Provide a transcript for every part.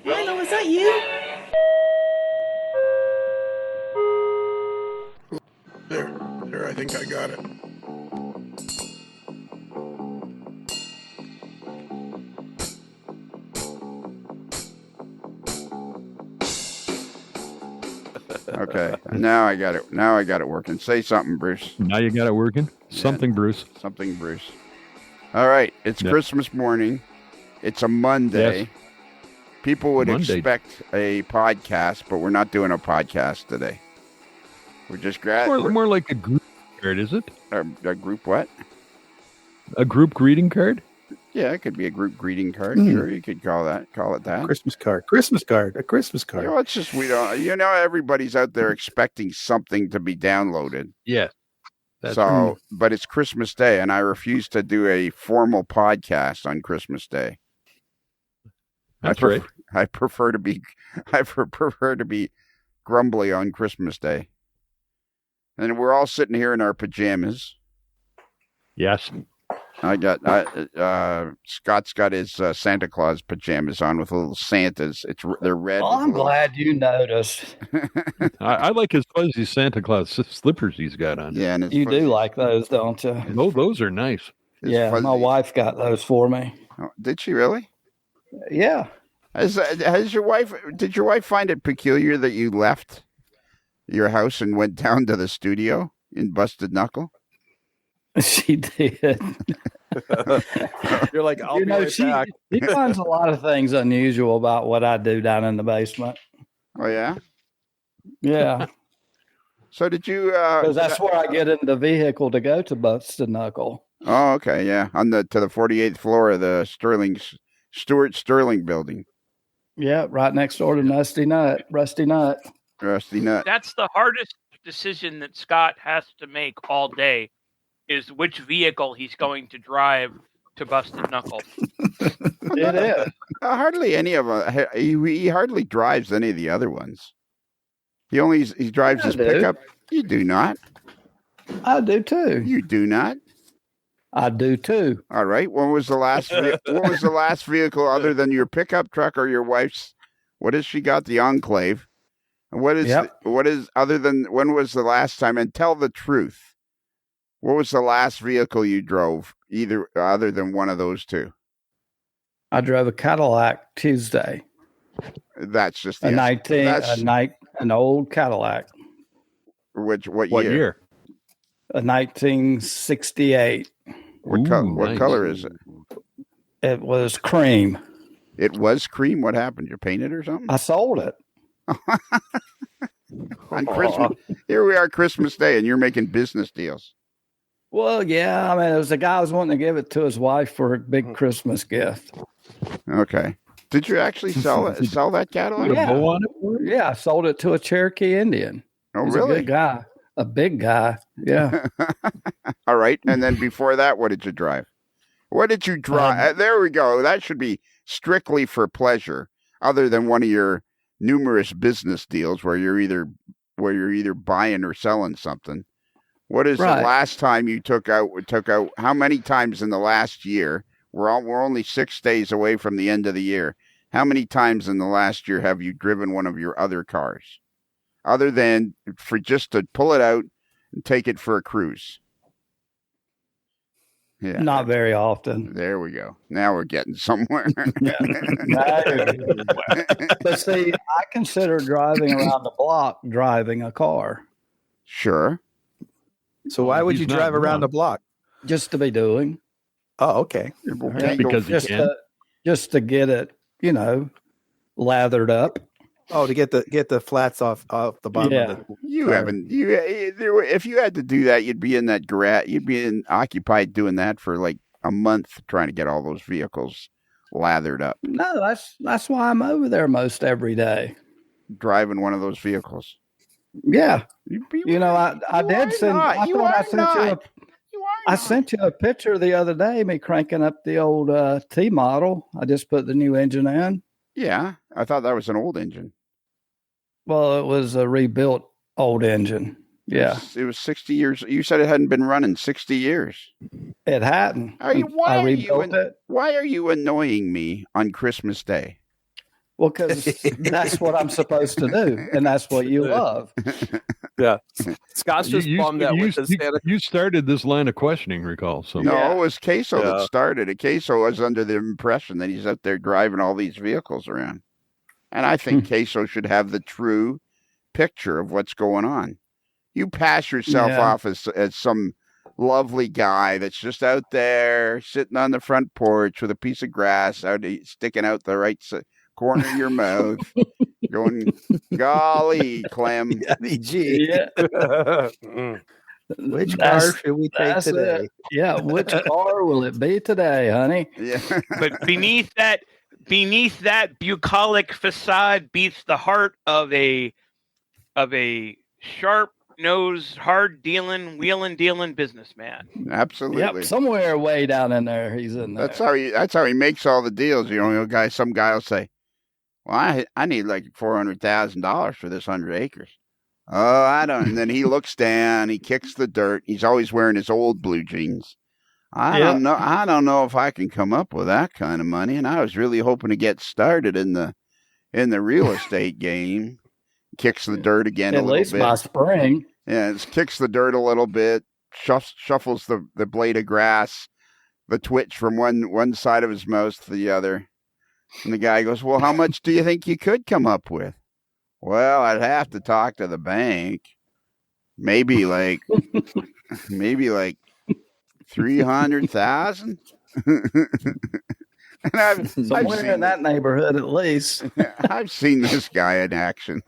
Milo, is that you? There, I think I got it. Okay, now I got it. Now I got it working. Say something, Bruce. Now you got it working? Yeah. Something, Bruce. Something, Bruce. All right, it's Christmas morning. It's a Monday. Yes. People would Monday. expect a podcast, but we're not doing a podcast today. We're just More like a group card, is it? a group what? A group greeting card? Yeah, it could be a group greeting card. Mm. Sure, you could call it that. Christmas card. A Christmas card. You know, it's just we don't. You know, everybody's out there expecting something to be downloaded. Yeah. But it's Christmas Day, and I refuse to do a formal podcast on Christmas Day. That's right. I prefer to be grumbly on Christmas Day. And we're all sitting here in our pajamas. Yes. Scott's got his Santa Claus pajamas on with little Santas. They're red. Well, I'm glad you noticed. I like his fuzzy Santa Claus slippers he's got on. Yeah, and You do like those, don't you? Oh, those are nice. Yeah, my wife got those for me. Oh, did she really? Yeah. Did your wife find it peculiar that you left your house and went down to the studio in Busted Knuckle? She did. You're like, I'll be right back. She finds a lot of things unusual about what I do down in the basement. Oh yeah. Yeah, So did you? because that's where I get in the vehicle to go to Busted Knuckle. Oh, okay, yeah, to the 48th floor of the Stuart Sterling building. Yeah, right next door to Rusty Nut. Rusty Nut. That's the hardest decision that Scott has to make all day, is which vehicle he's going to drive to Busted Knuckle. It is. Hardly any of them. He hardly drives any of the other ones. He drives his pickup. You do not. I do too. You do not. I do too. All right. What was the last vehicle other than your pickup truck or your wife's? What has she got? The Enclave. And what is other than when was the last time? And tell the truth. What was the last vehicle you drove, either other than one of those two? I drove a Cadillac Tuesday. That's just an old Cadillac. What What year? A 1968. What Nice. color is it? It was cream. It was cream. What happened? You painted it or something? I sold it. On Christmas. Here we are, Christmas Day, and you're making business deals. Well, yeah. I mean, it was a guy who was wanting to give it to his wife for a big Christmas gift. Okay. Did you actually sell that Cadillac? Put a bow on it? Yeah, I sold it to a Cherokee Indian. Oh, He's really? a good guy. A big guy. Yeah. All right. And then before that, what did you drive? What did you drive? There we go. That should be strictly for pleasure, other than one of your numerous business deals where you're either buying or selling something. What is the last time you took out? How many times in the last year? We're only 6 days away from the end of the year. How many times in the last year have you driven one of your other cars, other than for just to pull it out and take it for a cruise? Yeah, Not very often. there we go. Now we're getting somewhere. But see, I consider driving around the block driving a car. Sure. So why would you He's not drive around wrong. the block? Just to be doing. Oh, okay. Because you can. Just to get it, lathered up. Oh, to get the flats off the bottom Yeah. of the You haven't. If you had to do that, you'd be in that garage. You'd be occupied doing that for like a month, trying to get all those vehicles lathered up. No, that's why I'm over there most every day. Driving one of those vehicles. Yeah. I I sent you a picture the other day, me cranking up the old T model. I just put the new engine in. Yeah, I thought that was an old engine. Well, it was a rebuilt old engine. Yeah. It was 60 years. You said it hadn't been running 60 years. It hadn't. Why are you annoying me on Christmas Day? Well, because that's what I'm supposed to do, and that's what you love. Yeah. Scott's just bummed that with the Santa. You started this line of questioning, recall. So No, it was Queso that started it. Queso was under the impression that he's out there driving all these vehicles around. And I think Queso should have the true picture of what's going on. You pass yourself off as some lovely guy that's just out there sitting on the front porch with a piece of grass sticking out the right corner of your mouth, going, golly, Clem. Gee. Yeah. Which car should we take today? Yeah, which car will it be today, honey? Yeah. But beneath that bucolic facade beats the heart of a sharp-nosed, hard-dealing, wheeling-dealing businessman. Absolutely. Yep, somewhere way down in there, he's in there. That's how he makes all the deals. Some guy will say, well, I need like $400,000 for this 100 acres. Oh, I don't. And then he looks down, he kicks the dirt. He's always wearing his old blue jeans. I don't know if I can come up with that kind of money. And I was really hoping to get started in the real estate game. Kicks the dirt again a little bit. At least by spring. Yeah, kicks the dirt a little bit, shuffles the blade of grass, the twitch from one side of his mouth to the other. And the guy goes, well, how much do you think you could come up with? Well, I'd have to talk to the bank. Maybe like 300,000. Somewhere in that neighborhood, at least. I've seen this guy in action.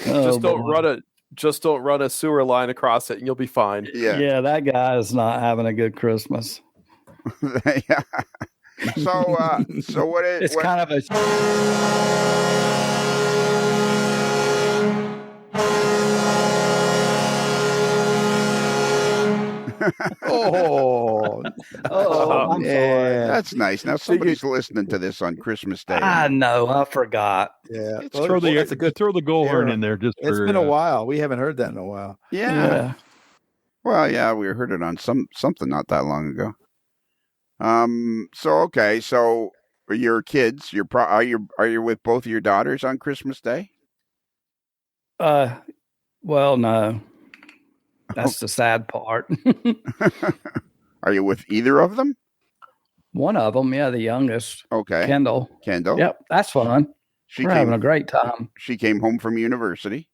Just don't run a sewer line across it, and you'll be fine. Yeah, that guy is not having a good Christmas. Yeah. So what is? It's kind of a. Oh, I'm sorry. That's nice. Now somebody's listening to this on Christmas Day. I know. I forgot. Yeah. Throw the goal horn in there. It's been a while. We haven't heard that in a while. Yeah. Well, yeah, we heard it on something not that long ago. So your kids, are you with both of your daughters on Christmas Day? Well, no. That's the sad part. Are you with either of them? One of them, the youngest. Okay. Kendall. Yep, that's fun. We're having a great time. She came home from university.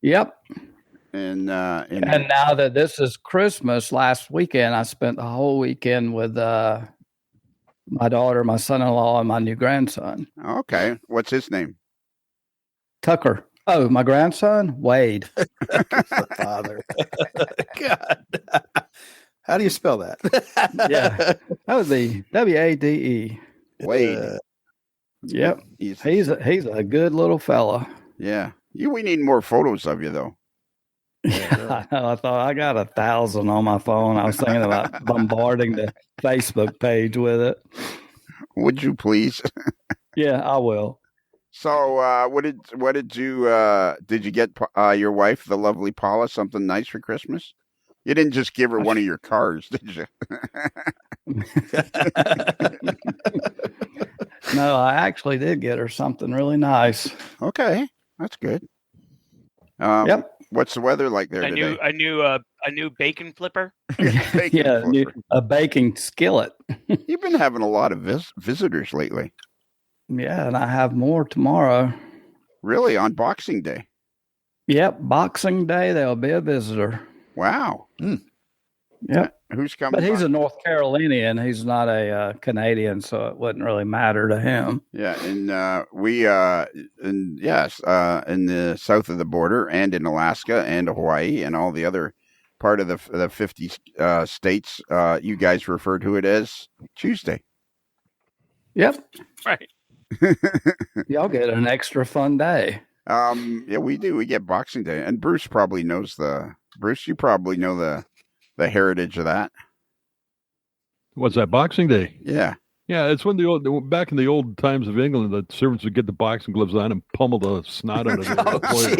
Yep. And now that this is Christmas, last weekend I spent the whole weekend with my daughter, my son-in-law, and my new grandson. Okay. What's his name? Tucker. Oh, my grandson? Wade. Father. God. How do you spell that? Yeah. That would be W-A-D-E. Wade. Yep. He's a good little fella. Yeah. We need more photos of you, though. Yeah, I thought I got 1,000 on my phone. I was thinking about bombarding the Facebook page with it. Would you please? Yeah, I will. So, what did you get your wife, the lovely Paula, something nice for Christmas? You didn't just give her one of your cars, did you? No, I actually did get her something really nice. Okay, that's good. Yep. What's the weather like there today? A new bacon flipper. A baking skillet. You've been having a lot of visitors lately. Yeah, and I have more tomorrow. Really, on Boxing Day? Yep, Boxing Day, there'll be a visitor. Wow. Yep. Who's coming? But he's a North Carolinian. He's not a Canadian, so it wouldn't really matter to him. Yeah, and in the south of the border, and in Alaska, and Hawaii, and all the other part of the 50 states, you guys refer to it as Tuesday. Yep. Right. Y'all get an extra fun day. Yeah, we do. We get Boxing Day, and Bruce probably knows Bruce, you probably know the heritage of that. What's that, Boxing Day? Yeah. Yeah, it's when back in the old times of England, the servants would get the boxing gloves on and pummel the snot out of their employer.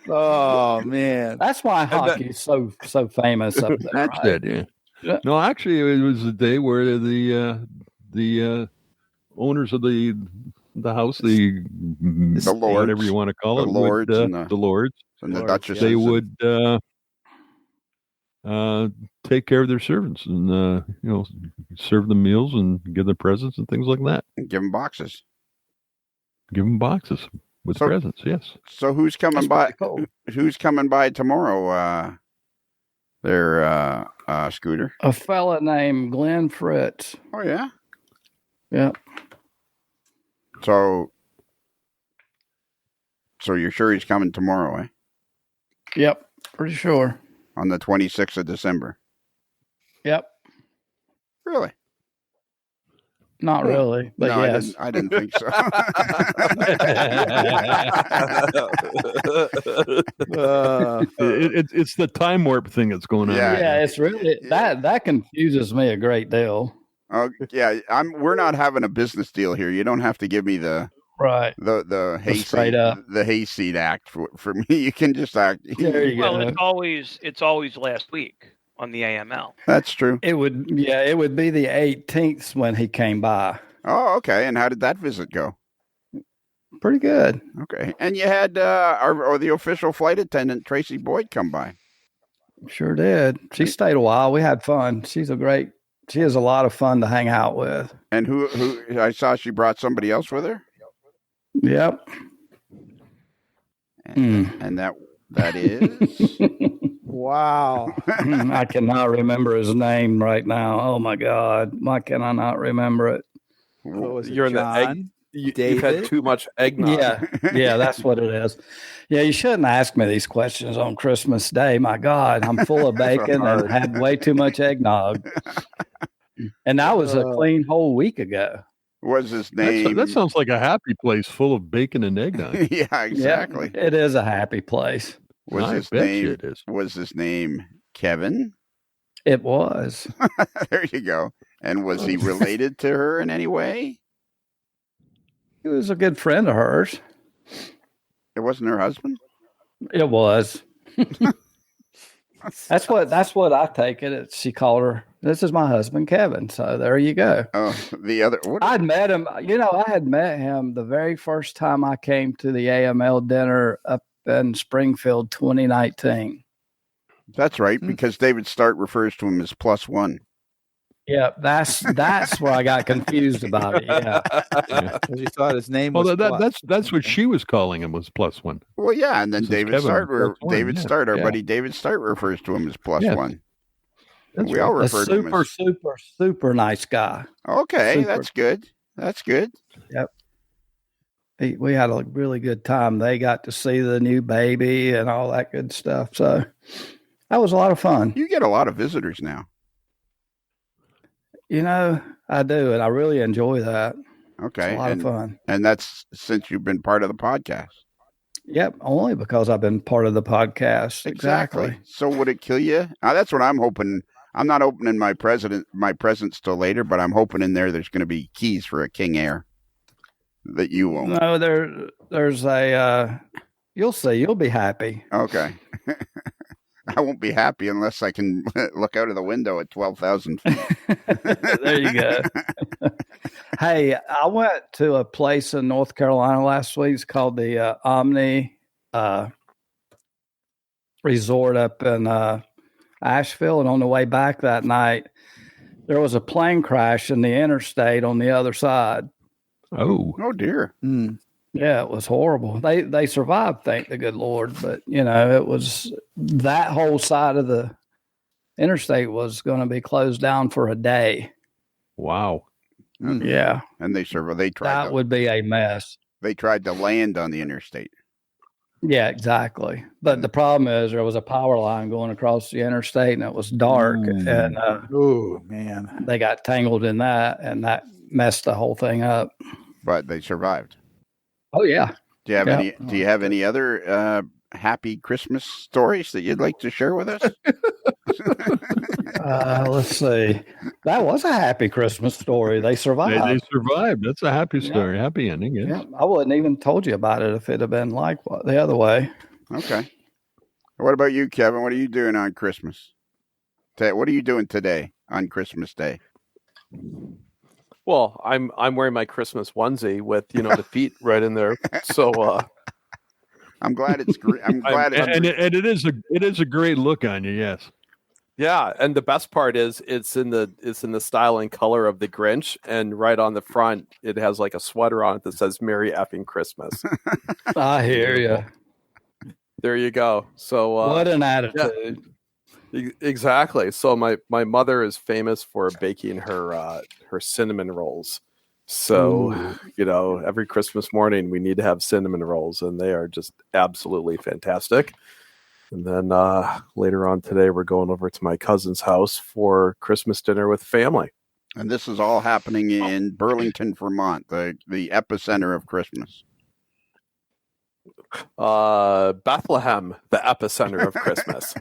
Oh man, That's why hockey's so famous up there. That's right? it. Yeah. No, actually, it was a day where the owners of the house, the lords, whatever you want to call the it, lords, would, and the lords, and the duchesses, they would take care of their servants and serve them meals and give them presents and things like that. and give them boxes. Give them boxes with presents. Yes. So who's coming by? Cool. Who's coming by tomorrow? Their Scooter. A fella named Glenn Fritz. Oh yeah. Yep. So you're sure he's coming tomorrow, eh? Yep. Pretty sure. On the 26th of December. Yep. Really? Not really, but no, yes. I didn't think so. It's the time warp thing that's going on. Yeah, it's really that confuses me a great deal. Oh yeah, we're not having a business deal here. You don't have to give me the right the straight up the hayseed act for me. You can just act. There you Well, go. it's always last week on the AML. That's true. It would be the 18th when he came by. Oh, okay. And how did that visit go? Pretty good. Okay. And you had the official flight attendant Tracy Boyd come by. Sure did. She stayed a while. We had fun. She is a lot of fun to hang out with. And who I saw she brought somebody else with her? Yep. And that is wow. I cannot remember his name right now. Oh my God. Why can I not remember it? What was it, You're in the egg. John? You've had too much eggnog. Yeah, that's what it is. Yeah, you shouldn't ask me these questions on Christmas Day. My God, I'm full of bacon and had way too much eggnog. And that was a clean whole week ago. What's his name? That sounds like a happy place full of bacon and eggnog. Yeah, exactly. Yeah, it is a happy place. Was his name Kevin? It was. There you go. And was he related to her in any way? He was a good friend of hers. It wasn't her husband? It was. That's what I take it. She called her, this is my husband, Kevin. So there you go. Oh, the other. I'd met him. I had met him the very first time I came to the AML dinner up in Springfield 2019. That's right, because David Stark refers to him as +1. Yeah, that's where I got confused about it. Yeah, Because you thought his name was. That's what she was calling him, was +1. Well, yeah, and then David Stark, our buddy David Stark refers to him as +1. We all refer to him as super nice guy. Okay, that's good. That's good. Yep. We had a really good time. They got to see the new baby and all that good stuff. So that was a lot of fun. You get a lot of visitors now. I do, and I really enjoy that. Okay. It's a lot of fun. And that's since you've been part of the podcast. Yep, only because I've been part of the podcast. Exactly. So would it kill you? That's what I'm hoping. I'm not opening my presents till later, but I'm hoping in there's going to be keys for a King Air that you own. No, there's a. You'll see. You'll be happy. Okay. I won't be happy unless I can look out of the window at 12,000 feet. There you go. Hey, I went to a place in North Carolina last week. It's called the Omni Resort up in Asheville. And on the way back that night, there was a plane crash in the interstate on the other side. Oh dear. Yeah, it was horrible. They survived, thank the good Lord. But, it was that whole side of the interstate was going to be closed down for a day. Wow. Yeah. And they tried. That would be a mess. They tried to land on the interstate. Yeah, exactly. But the problem is there was a power line going across the interstate and it was dark. And oh, man. They got tangled in that and that messed the whole thing up. But they survived. Oh, yeah. Do you have any other happy Christmas stories that you'd like to share with us? Let's see. That was a happy Christmas story. They survived. They survived. That's a happy story. Yeah. Happy ending. Yes. Yeah, I wouldn't even told you about it if it had been like the other way. Okay. What about you, Kevin? What are you doing on Christmas? What are you doing today on Christmas Day? Well, I'm wearing my Christmas onesie with the feet right in there. So I'm glad it's green. I'm glad it is a great look on you. Yes. Yeah, and the best part is it's in the style and color of the Grinch, and right on the front it has like a sweater on it that says "Merry effing Christmas." I hear you. There you go. So what an attitude! Yeah, exactly. So my mother is famous for baking her cinnamon rolls. So every Christmas morning we need to have cinnamon rolls, and they are just absolutely fantastic. And then later on today, we're going over to my cousin's house for Christmas dinner with family. And this is all happening in Burlington, Vermont, the epicenter of Christmas. Bethlehem, the epicenter of Christmas.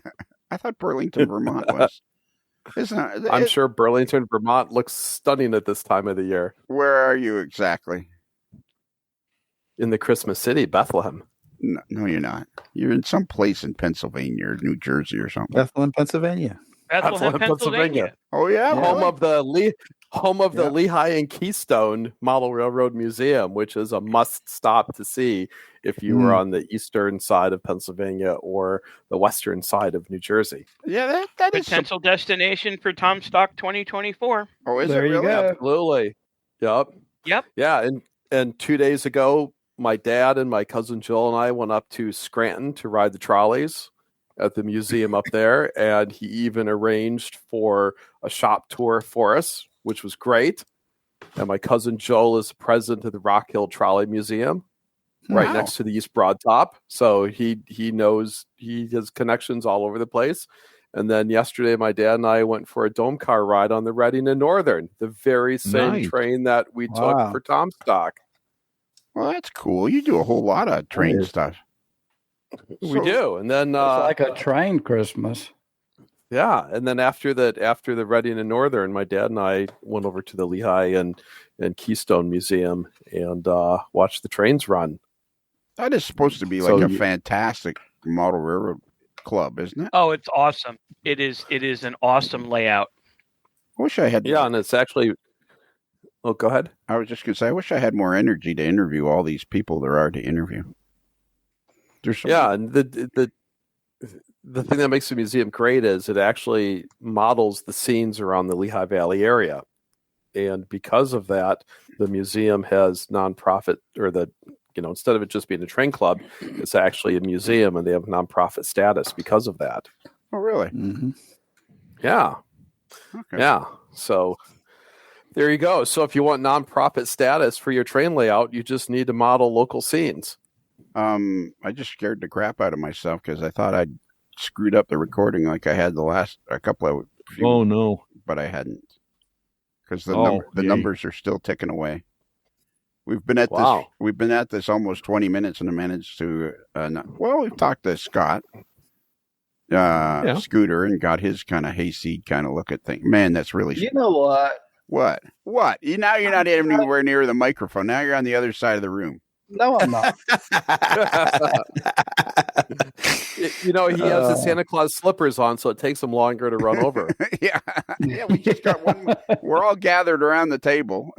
I thought Burlington, Vermont was. I'm sure Burlington, Vermont looks stunning at this time of the year. Where are you exactly? In the Christmas city, Bethlehem. No, you're not. You're in some place in Pennsylvania or New Jersey or something. Bethlehem, Pennsylvania. Bethlehem, Pennsylvania. Oh yeah, home of the Lehigh and Keystone Model Railroad Museum, which is a must stop to see if you were on the eastern side of Pennsylvania or the western side of New Jersey. Yeah, that is potential destination for Tom Stock 2024. Oh, is there it really? You go. Absolutely. Yep. Yeah, and 2 days ago, my dad and my cousin Joel and I went up to Scranton to ride the trolleys at the museum up there, and he even arranged for a shop tour for us, which was great. And my cousin Joel is president of the Rock Hill Trolley Museum, right next to the East Broad Top. So he knows, he has connections all over the place. And then yesterday, my dad and I went for a dome car ride on the Reading and Northern, the very same train that we took for Tom Stock. Well, that's cool. You do a whole lot of train stuff. We do, and then it's like a train Christmas. Yeah, and then after the Reading and Northern, my dad and I went over to the Lehigh and Keystone Museum and watched the trains run. That is supposed to be like a fantastic model railroad club, isn't it? Oh, it's awesome. It is an awesome layout. I wish I had. Yeah, and it's actually. Oh, go ahead. I was just going to say, I wish I had more energy to interview all these people there are to interview. And the thing that makes the museum great is it actually models the scenes around the Lehigh Valley area. And because of that, the museum has nonprofit, or instead of it just being a train club, it's actually a museum, and they have nonprofit status because of that. Oh, really? Mm-hmm. Yeah. Okay. Yeah. So there you go. So if you want nonprofit status for your train layout, you just need to model local scenes. I just scared the crap out of myself because I thought I'd screwed up the recording like I had a couple of. Oh no! But I hadn't, because the numbers are still ticking away. We've been at this. We've been at this almost 20 minutes, and I managed to. We've talked to Scott, Scooter, and got his kind of hayseed kind of look at things. Man, that's really. You know what? What? Now you're not anywhere near the microphone. Now you're on the other side of the room. No, I'm not. He has his Santa Claus slippers on, so it takes him longer to run over. Yeah, we just got one. We're all gathered around the table.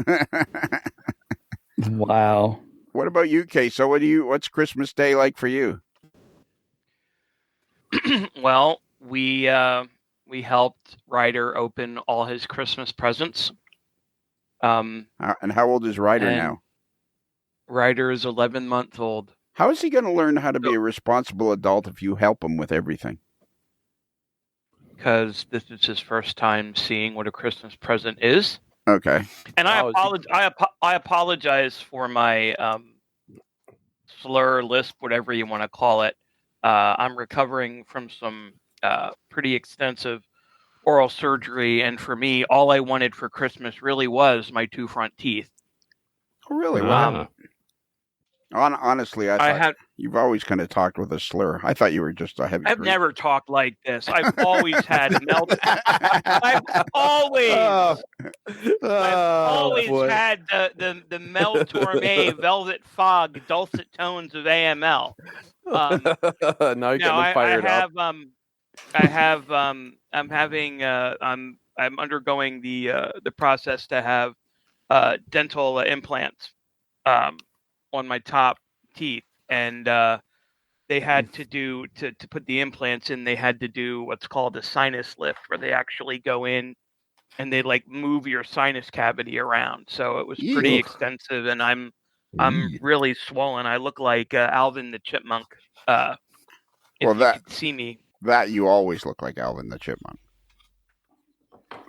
Wow. What about you, Kay? So what's Christmas Day like for you? Well, we helped Ryder open all his Christmas presents. And how old is Ryder now? Ryder is 11 months old. How is he going to learn how to be a responsible adult if you help him with everything? Because this is his first time seeing what a Christmas present is. Okay. And I apologize for my slur, lisp, whatever you want to call it. I'm recovering from some pretty extensive oral surgery, and for me, all I wanted for Christmas really was my 2 front teeth. Oh, really? Wow. Honestly, you've always kind of talked with a slur. I thought you were just a heavy. I've never talked like this. I've always had Mel. I've always had the Mel Torme Velvet Fog dulcet tones of AML. Now you're getting fired up. I'm undergoing the process to have dental implants on my top teeth, and they had to put the implants in. They had to do what's called a sinus lift, where they actually go in and they like move your sinus cavity around. So it was pretty extensive, and I'm really swollen. I look like Alvin the Chipmunk. If you could see me. That you always look like Alvin the Chipmunk,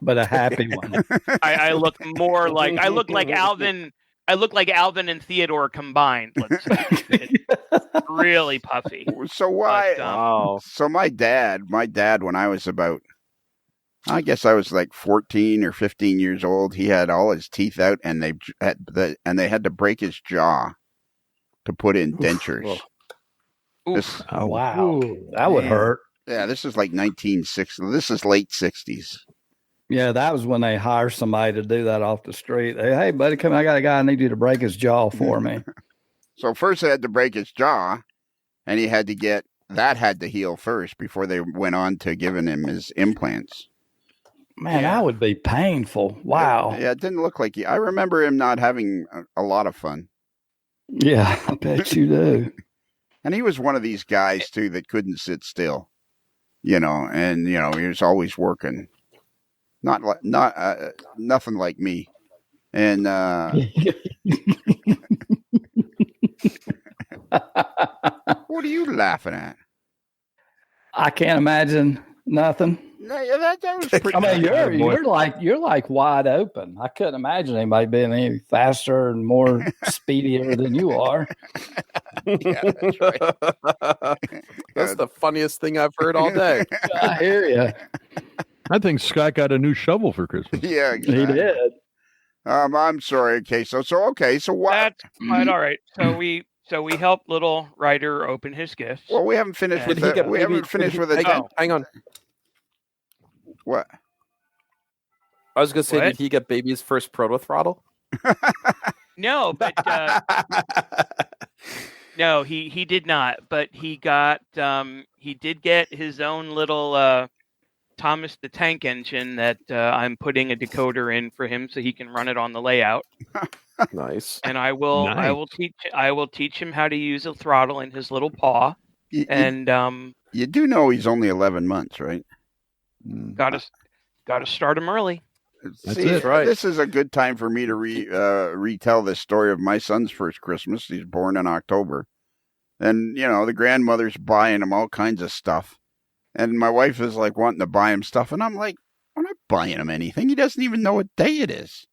but a happy one. I look more like Alvin. I look like Alvin and Theodore combined. Let's say. Really puffy. So why? So my dad, when I was about, I guess I was like 14 or 15 years old, he had all his teeth out, and they had to break his jaw to put in dentures. Oh wow, that would hurt. Yeah, this is like 1960. This is late 60s. Yeah, that was when they hire somebody to do that off the street. Hey, buddy, come on, I got a guy. I need you to break his jaw for me. So first they had to break his jaw, and he had to heal first before they went on to giving him his implants. Man, that would be painful. Wow. Yeah, it didn't look like I remember him not having a lot of fun. Yeah, I bet you do. And he was one of these guys too that couldn't sit still, and he was always working. Nothing like me. And what are you laughing at? I can't imagine nothing. No, that was pretty. I mean, you're like wide open. I couldn't imagine anybody being any faster and more speedier than you are. Yeah, that's right. That's the funniest thing I've heard all day. I hear you. I think Scott got a new shovel for Christmas. Yeah, exactly. He did. I'm sorry. Okay, so what? That's quite all right. So we helped little Ryder open his gifts. Well, we haven't finished with it. We haven't finished with it. Hang on. What? I was going to say, did he get baby's first proto throttle? No, but no, he did not. But he did get his own little Thomas the Tank Engine that I'm putting a decoder in for him so he can run it on the layout. Nice. And I will teach him how to use a throttle in his little paw. You do know he's only 11 months, right? Got to start him early. That's right. This is a good time for me to retell this story of my son's first Christmas. He's born in October. And, the grandmother's buying him all kinds of stuff. And my wife is like wanting to buy him stuff. And I'm like, I'm not buying him anything. He doesn't even know what day it is.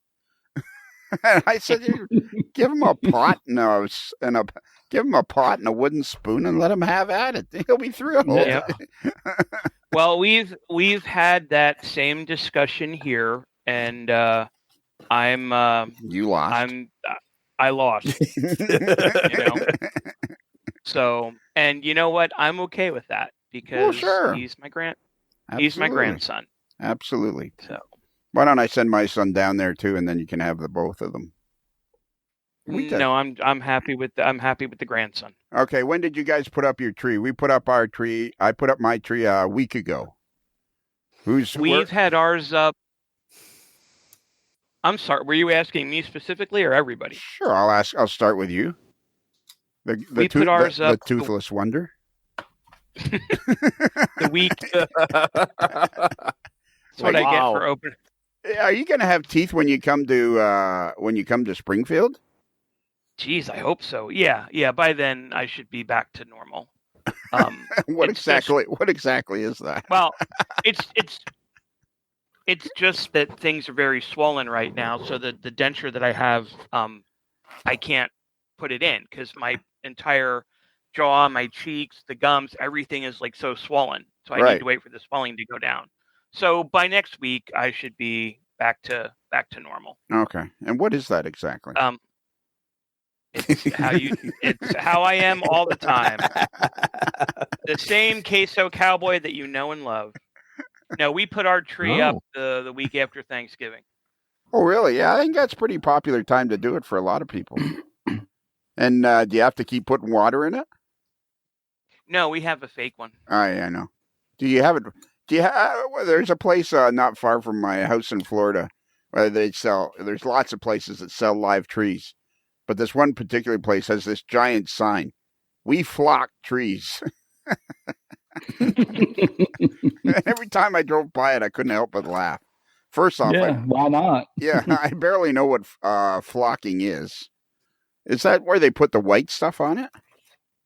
And I said, give him a pot give him a pot and a wooden spoon and let him have at it. He'll be thrilled. Yeah. Well, we've had that same discussion here, and you lost. I lost. So, and you know what? I'm okay with that because he's my grandson. Absolutely. So why don't I send my son down there too, and then you can have the both of them. No, I'm happy with the grandson. Okay, when did you guys put up your tree? We put up our tree. I put up my tree a week ago. We've had ours up. I'm sorry. Were you asking me specifically or everybody? Sure, I'll start with you. We put ours up. The toothless wonder. The week. That's what I get for open. Are you going to have teeth when you come to Springfield? Geez, I hope so. Yeah. By then, I should be back to normal. What exactly is that? Well, it's just that things are very swollen right now. So the denture that I have, I can't put it in because my entire jaw, my cheeks, the gums, everything is like so swollen. So I need to wait for the swelling to go down. So by next week, I should be back to normal. Okay. And what is that exactly? It's how I am all the time. The same Queso Cowboy that you know and love. No, we put our tree up the week after Thanksgiving. Oh, really? Yeah, I think that's a pretty popular time to do it for a lot of people. And do you have to keep putting water in it? No, we have a fake one. Oh, yeah, I know. Do you have it? There's a place not far from my house in Florida where there's lots of places that sell live trees. But this one particular place has this giant sign. We flock trees. Every time I drove by it, I couldn't help but laugh. First off, why not? Yeah, I barely know what flocking is. Is that where they put the white stuff on it?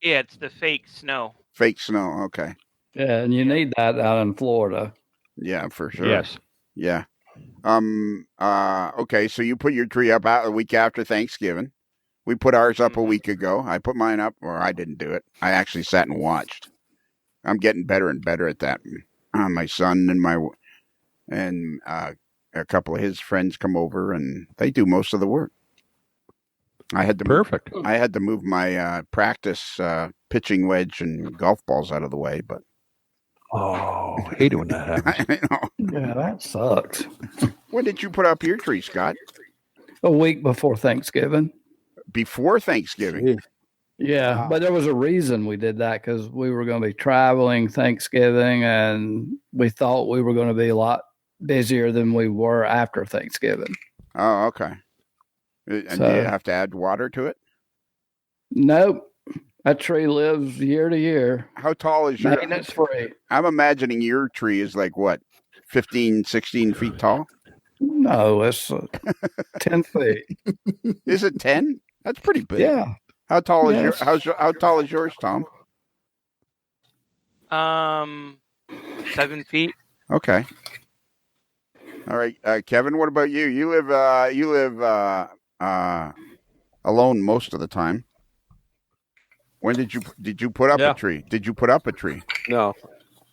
Yeah, it's the fake snow. Fake snow, okay. Yeah, and you need that out in Florida. Yeah, for sure. Yes. Yeah. Okay, so you put your tree up out a week after Thanksgiving. We put ours up a week ago. I put mine up, or I didn't do it. I actually sat and watched. I'm getting better and better at that. My son and a couple of his friends come over, and they do most of the work. I had to move my practice pitching wedge and golf balls out of the way, but I hate it when that happens. I know. Yeah, that sucks. When did you put up your tree, Scott? A week before Thanksgiving. Before Thanksgiving? Yeah, but there was a reason we did that, because we were going to be traveling Thanksgiving, and we thought we were going to be a lot busier than we were after Thanksgiving. Oh, okay. And do you have to add water to it? Nope. That tree lives year to year. How tall is your... Maintenance free. I'm imagining your tree is like, what, 15, 16 feet tall? No, it's 10 feet. Is it 10? That's pretty big. Yeah. How tall is how tall is yours, Tom? 7 feet. Okay. All right, Kevin. What about you? You live alone most of the time. When did you put up a tree? Did you put up a tree?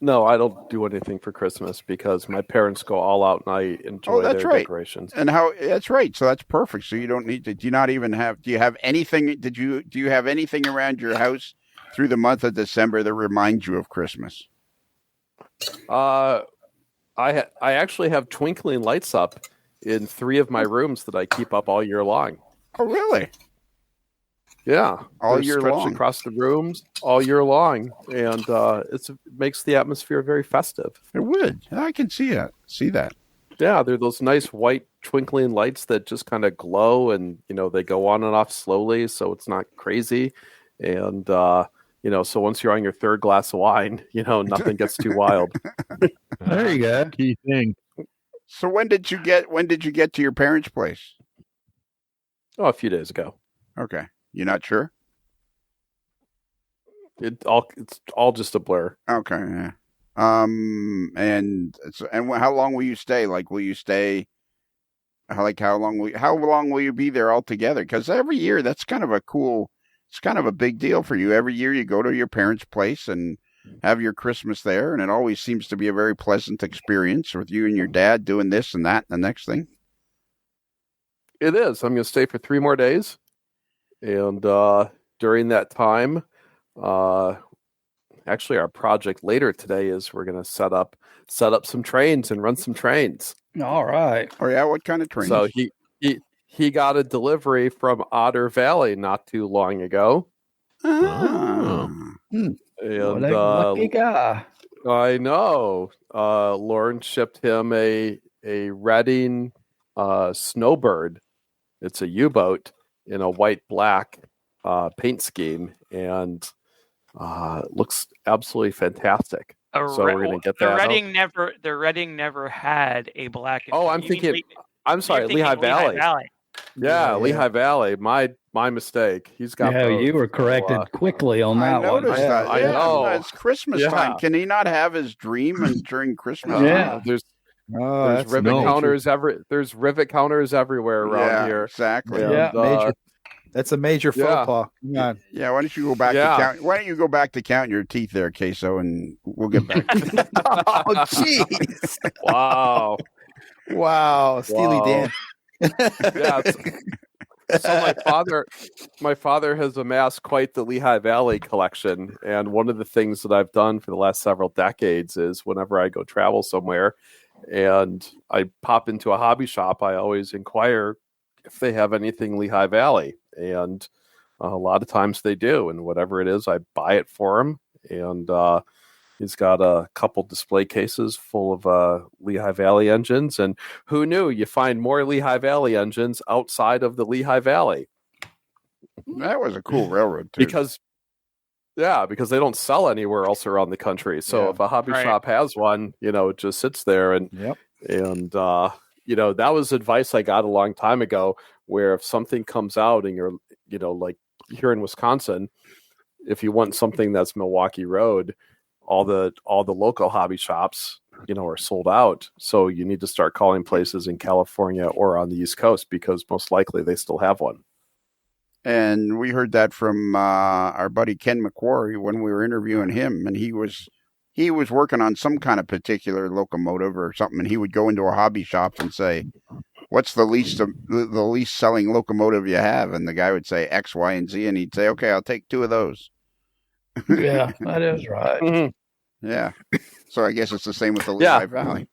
No, I don't do anything for Christmas because my parents go all out and I enjoy their decorations. And that's right. So that's perfect. So you don't need to. Do you have anything? Do you have anything around your house through the month of December that reminds you of Christmas? I actually have twinkling lights up in 3 of my rooms that I keep up all year long. Oh, really? Yeah, all year long across the rooms all year long, and it makes the atmosphere very festive. It would. I can see that. Yeah, they're those nice white twinkling lights that just kind of glow, and they go on and off slowly, so it's not crazy. And so once you're on your 3rd glass of wine, nothing gets too wild. There you go. Key thing. So when did you get to your parents' place? Oh, a few days ago. Okay. You're not sure? It's all just a blur. Okay. Yeah. And how long will you stay? Like, will you stay? How long will you be there altogether? Because every year that's kind of it's kind of a big deal for you. Every year you go to your parents' place and have your Christmas there, and it always seems to be a very pleasant experience with you and your dad doing this and that and the next thing. It is. I'm going to stay for 3 more days. And during that time, actually our project later today is we're going to set up some trains and run some trains. All right. Oh yeah, what kind of trains? So he got a delivery from Otter Valley not too long ago. Oh. And what a lucky guy. I know. Lauren shipped him a Redding Snowbird. It's a U-boat in a white-black paint scheme, and looks absolutely fantastic. So we're going to get that. The Redding never had a black. I'm sorry, Lehigh Valley. Yeah, Lehigh Valley. My mistake. He's got. Yeah, you were corrected quickly on that one. I know. It's Christmas time. Can he not have his dream during Christmas? Yeah. There's rivet counters There's rivet counters everywhere around here. Exactly. And, that's a major faux pas. Come on. Yeah, why don't you go back to count? Why don't you go back to counting your teeth there, Queso, and we'll get back. Oh, jeez! Wow, Steely Dan. So my father has amassed quite the Lehigh Valley collection, and one of the things that I've done for the last several decades is whenever I go travel somewhere and I pop into a hobby shop, I always inquire if they have anything Lehigh Valley, and a lot of times they do, and whatever it is, I buy it for him, and he's got a couple display cases full of Lehigh Valley engines, and who knew you find more Lehigh Valley engines outside of the Lehigh Valley. That was a cool railroad, too. Because they don't sell anywhere else around the country. So if a hobby shop has one, it just sits there. And that was advice I got a long time ago, where if something comes out and you're, like here in Wisconsin, if you want something that's Milwaukee Road, all the local hobby shops, are sold out. So you need to start calling places in California or on the East Coast, because most likely they still have one. And we heard that from our buddy Ken McQuarrie when we were interviewing him, and he was working on some kind of particular locomotive or something, and he would go into a hobby shop and say, "What's the least selling locomotive you have?" And the guy would say X, Y, and Z, and he'd say, "Okay, I'll take 2 of those." Yeah, that is right. Mm-hmm. Yeah. So I guess it's the same with the Lehigh Valley.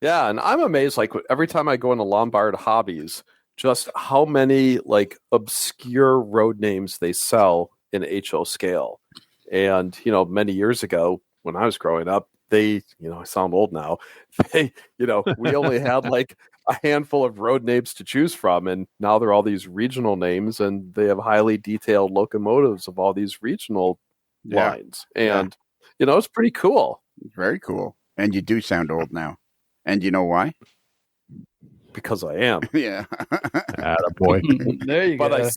Yeah, and I'm amazed, like, every time I go into Lombard Hobbies, just how many, like, obscure road names they sell in HO scale. And, many years ago, when I was growing up, I sound old now, we only had, like, a handful of road names to choose from, and now they're all these regional names, and they have highly detailed locomotives of all these regional lines. And, it's pretty cool. Very cool. And you do sound old now. And you know why? Because I am. Yeah. Attaboy. There you go.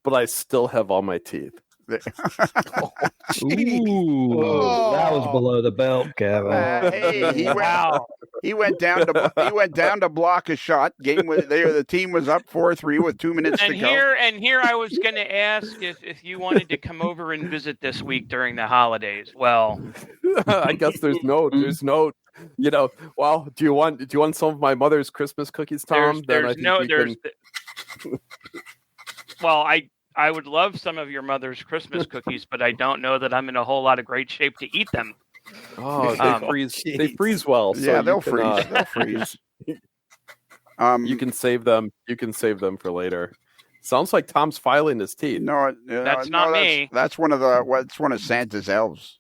But I still have all my teeth. Ooh, that was below the belt, Kevin. He went down to block a shot. The team was up 4-3 with 2 minutes to go. Here I was going to ask if you wanted to come over and visit this week during the holidays. Well, I guess there's no. Well, do you want some of my mother's Christmas cookies, Tom? Well, I would love some of your mother's Christmas cookies, but I don't know that I'm in a whole lot of great shape to eat them. Oh, they freeze well. So yeah, they'll freeze. They'll freeze. You can save them. You can save them for later. Sounds like Tom's filing his teeth. No, that's not me. That's one of Santa's elves.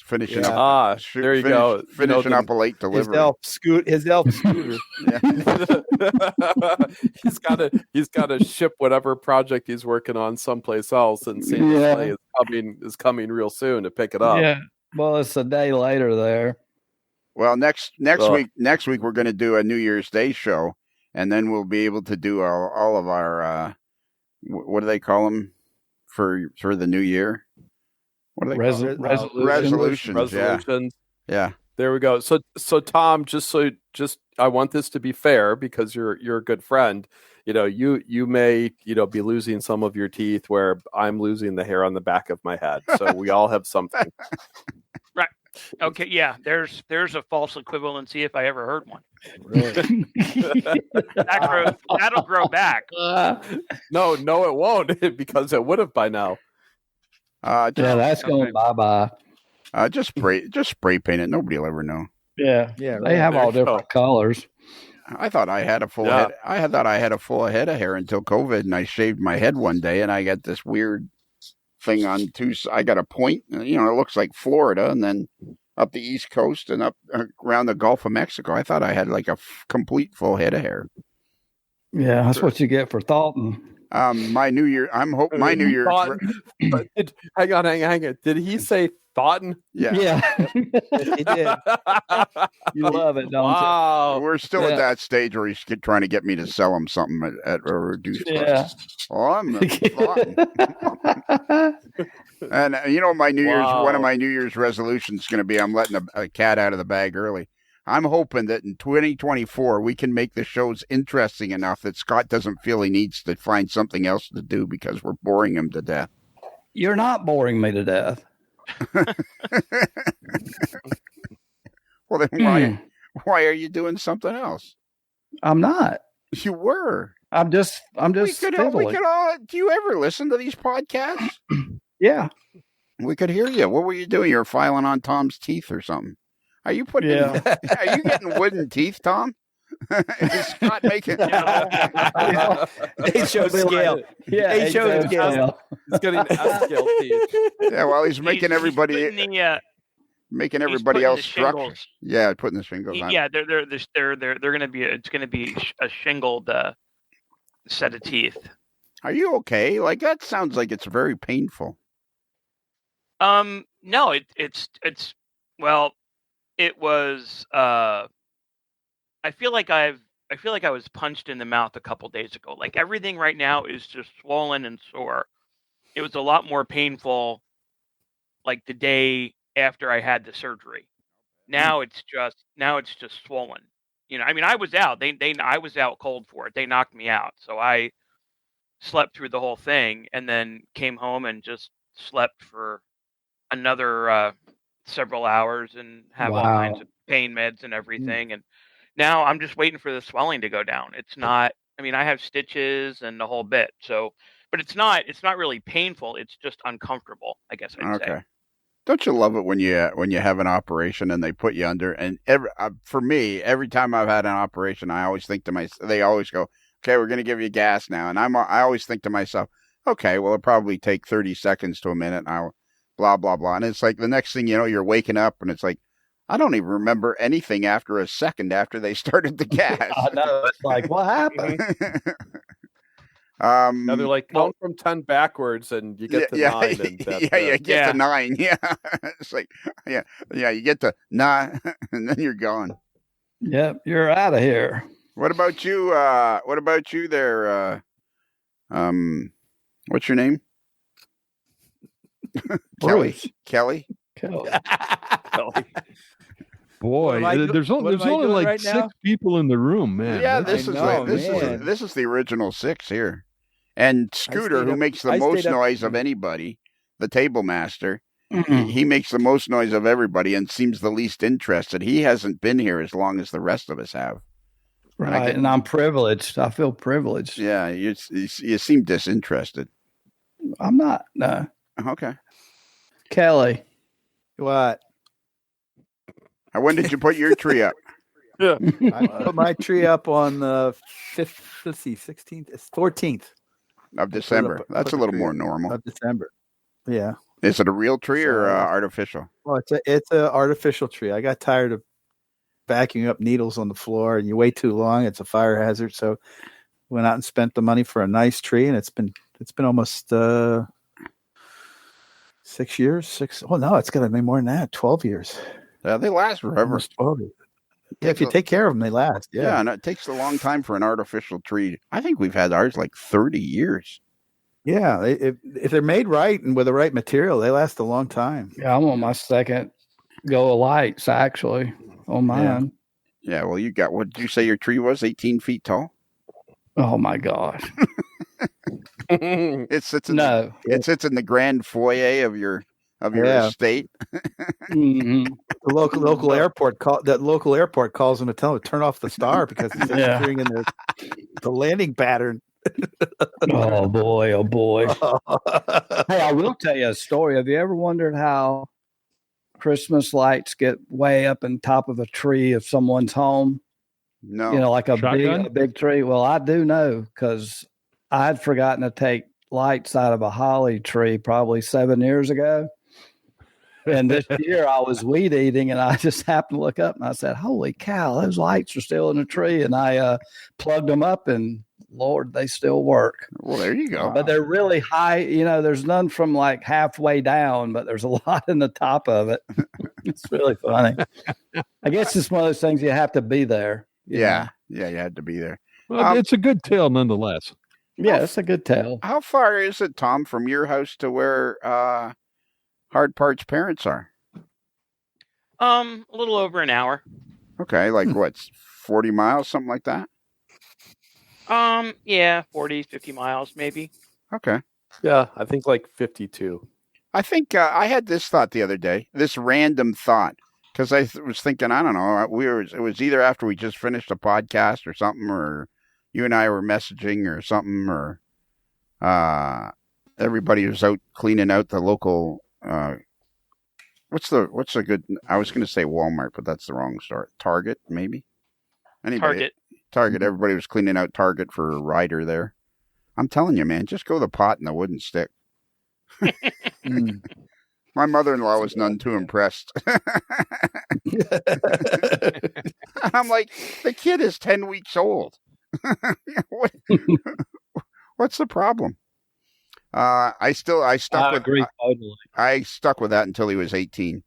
Finishing up. There you go. Finishing up a late delivery. His elf scooter. He's got to ship whatever project he's working on someplace else, and Santa's is coming real soon to pick it up. Yeah. Well, it's a day later there. Well, next week we're going to do a New Year's Day show, and then we'll be able to do all of our what do they call them for the new year? What are they resolutions? Yeah. There we go. So Tom, just I want this to be fair, because you're a good friend. You may be losing some of your teeth where I'm losing the hair on the back of my head. So we all have something. Right. Okay. Yeah. There's a false equivalency if I ever heard one. Really? That'll grow back. No, it won't, because it would have by now. That's going bye-bye. Just spray paint it. Nobody will ever know. Yeah. They have all different colors. I thought I had a full head. I thought I had a full head of hair until COVID, and I shaved my head one day, and I got this weird thing on I got a point. It looks like Florida, and then up the East Coast and up around the Gulf of Mexico. I thought I had like a complete full head of hair. Yeah, that's what you get for thoughting. My New Year. I'm hoping my New Year. Hang on. Did he say Thoughten? Yeah. He did. You love it, don't you? We're still at that stage where he's trying to get me to sell him something at a reduced price. Oh, I'm Thoughten. And my New Year's, one of my New Year's resolutions is going to be I'm letting a cat out of the bag early. I'm hoping that in 2024 we can make the shows interesting enough that Scott doesn't feel he needs to find something else to do because we're boring him to death. You're not boring me to death. Well, then why are you doing something else? I'm not. You were. I'm just we could all. Do you ever listen to these podcasts? Yeah. We could hear you. What were you doing? You're filing on Tom's teeth or something. Are you putting? Yeah. Are you getting wooden teeth, Tom? Is Scott making? They show scale. Yeah, They show scale. He's getting S-scale teeth. Yeah, well, he's making everybody making everybody else structure. shingles. Yeah, putting the shingles on. Yeah, they're gonna be. It's gonna be a shingled set of teeth. Are you okay? Like that sounds like it's very painful. No, it's well, it was. I feel like I was punched in the mouth a couple days ago. Like everything right now is just swollen and sore. It was a lot more painful, like the day after I had the surgery. Now it's just swollen. You know, I mean, I was out. I was out cold for it. They knocked me out, so I slept through the whole thing, and then came home and just slept for another several hours and have all kinds of pain meds and everything. And now I'm just waiting for the swelling to go down. It's not. I mean, I have stitches and the whole bit. So, but it's not really painful. It's just uncomfortable, I guess I'd say. Don't you love it when you have an operation and they put you under? And for me, every time I've had an operation, I always think to myself, they always go, "Okay, we're going to give you gas now," and I always think to myself, "Okay, well, it'll probably take 30 seconds to a minute." And I'll blah blah blah, and it's like the next thing you know, you're waking up, and it's like I don't even remember anything after a second after they started the gas. I know. It's like, what happened? Now they're like, count from 10 backwards and you get to 9. And you get to 9. Yeah. It's like, yeah, you get to 9 and then you're gone. Yep, you're out of here. What about you? What about you there? What's your name? Kelly. Kelly. Boy, there's only like right 6 people in the room, man. Yeah, this is the original 6 here. And Scooter, who makes the most noise of anybody, the TableMaster, he makes the most noise of everybody and seems the least interested. He hasn't been here as long as the rest of us have. Right, and I'm privileged. I feel privileged. Yeah, you seem disinterested. I'm not. No. Okay. Kelly. What? When did you put your tree up? I put my tree up on the 5th, let's see, 16th, 14th. Of December. That's a little more normal. Of December. Yeah. Is it a real tree or artificial? Well, it's a artificial tree. I got tired of vacuuming up needles on the floor, and you wait too long, it's a fire hazard. So went out and spent the money for a nice tree, and it's been almost 6 years. Oh no, it's got to be more than that. 12 years. Yeah, they last forever. Almost 12 years. Yeah, if you take care of them, they last. Yeah, and it takes a long time for an artificial tree. I think we've had ours like 30 years. Yeah, if they're made right and with the right material, they last a long time. Yeah, I'm on my second go of lights, actually, on mine. Yeah, well, you got, what did you say your tree was, 18 feet tall? Oh, my gosh. It sits in the grand foyer of your estate. Mm-hmm. The local airport calls them to tell them to turn off the star because it's interfering in the landing pattern. Oh boy! Hey, I will tell you a story. Have you ever wondered how Christmas lights get way up on top of a tree of someone's home? No, you know, like a big tree. Well, I do know because I had forgotten to take lights out of a holly tree probably 7 years ago. And this year I was weed eating and I just happened to look up and I said, holy cow, those lights are still in the tree. And I plugged them up and Lord, they still work. Well, there you go. But they're really high. You know, there's none from like halfway down, but there's a lot in the top of it. It's really funny. I guess it's one of those things you have to be there. Yeah. Yeah, you had to be there. Well, it's a good tale nonetheless. Yeah, it's a good tale. How far is it, Tom, from your house to where Hard Part's parents are? A little over an hour. Okay, like what, 40 miles, something like that? Yeah, 40, 50 miles maybe. Okay. Yeah, I think like 52. I think I had this thought the other day, this random thought, because I was thinking, I don't know, it was either after we just finished a podcast or something, or you and I were messaging or something, or everybody was out cleaning out the local. What's a good? I was going to say Walmart, but that's the wrong store. Target, maybe. Target. Everybody was cleaning out Target for a rider there. I'm telling you, man, just go the pot and the wooden stick. My mother-in-law was none too impressed. I'm like, the kid is 10 weeks old. What's the problem? I stuck with that until he was 18.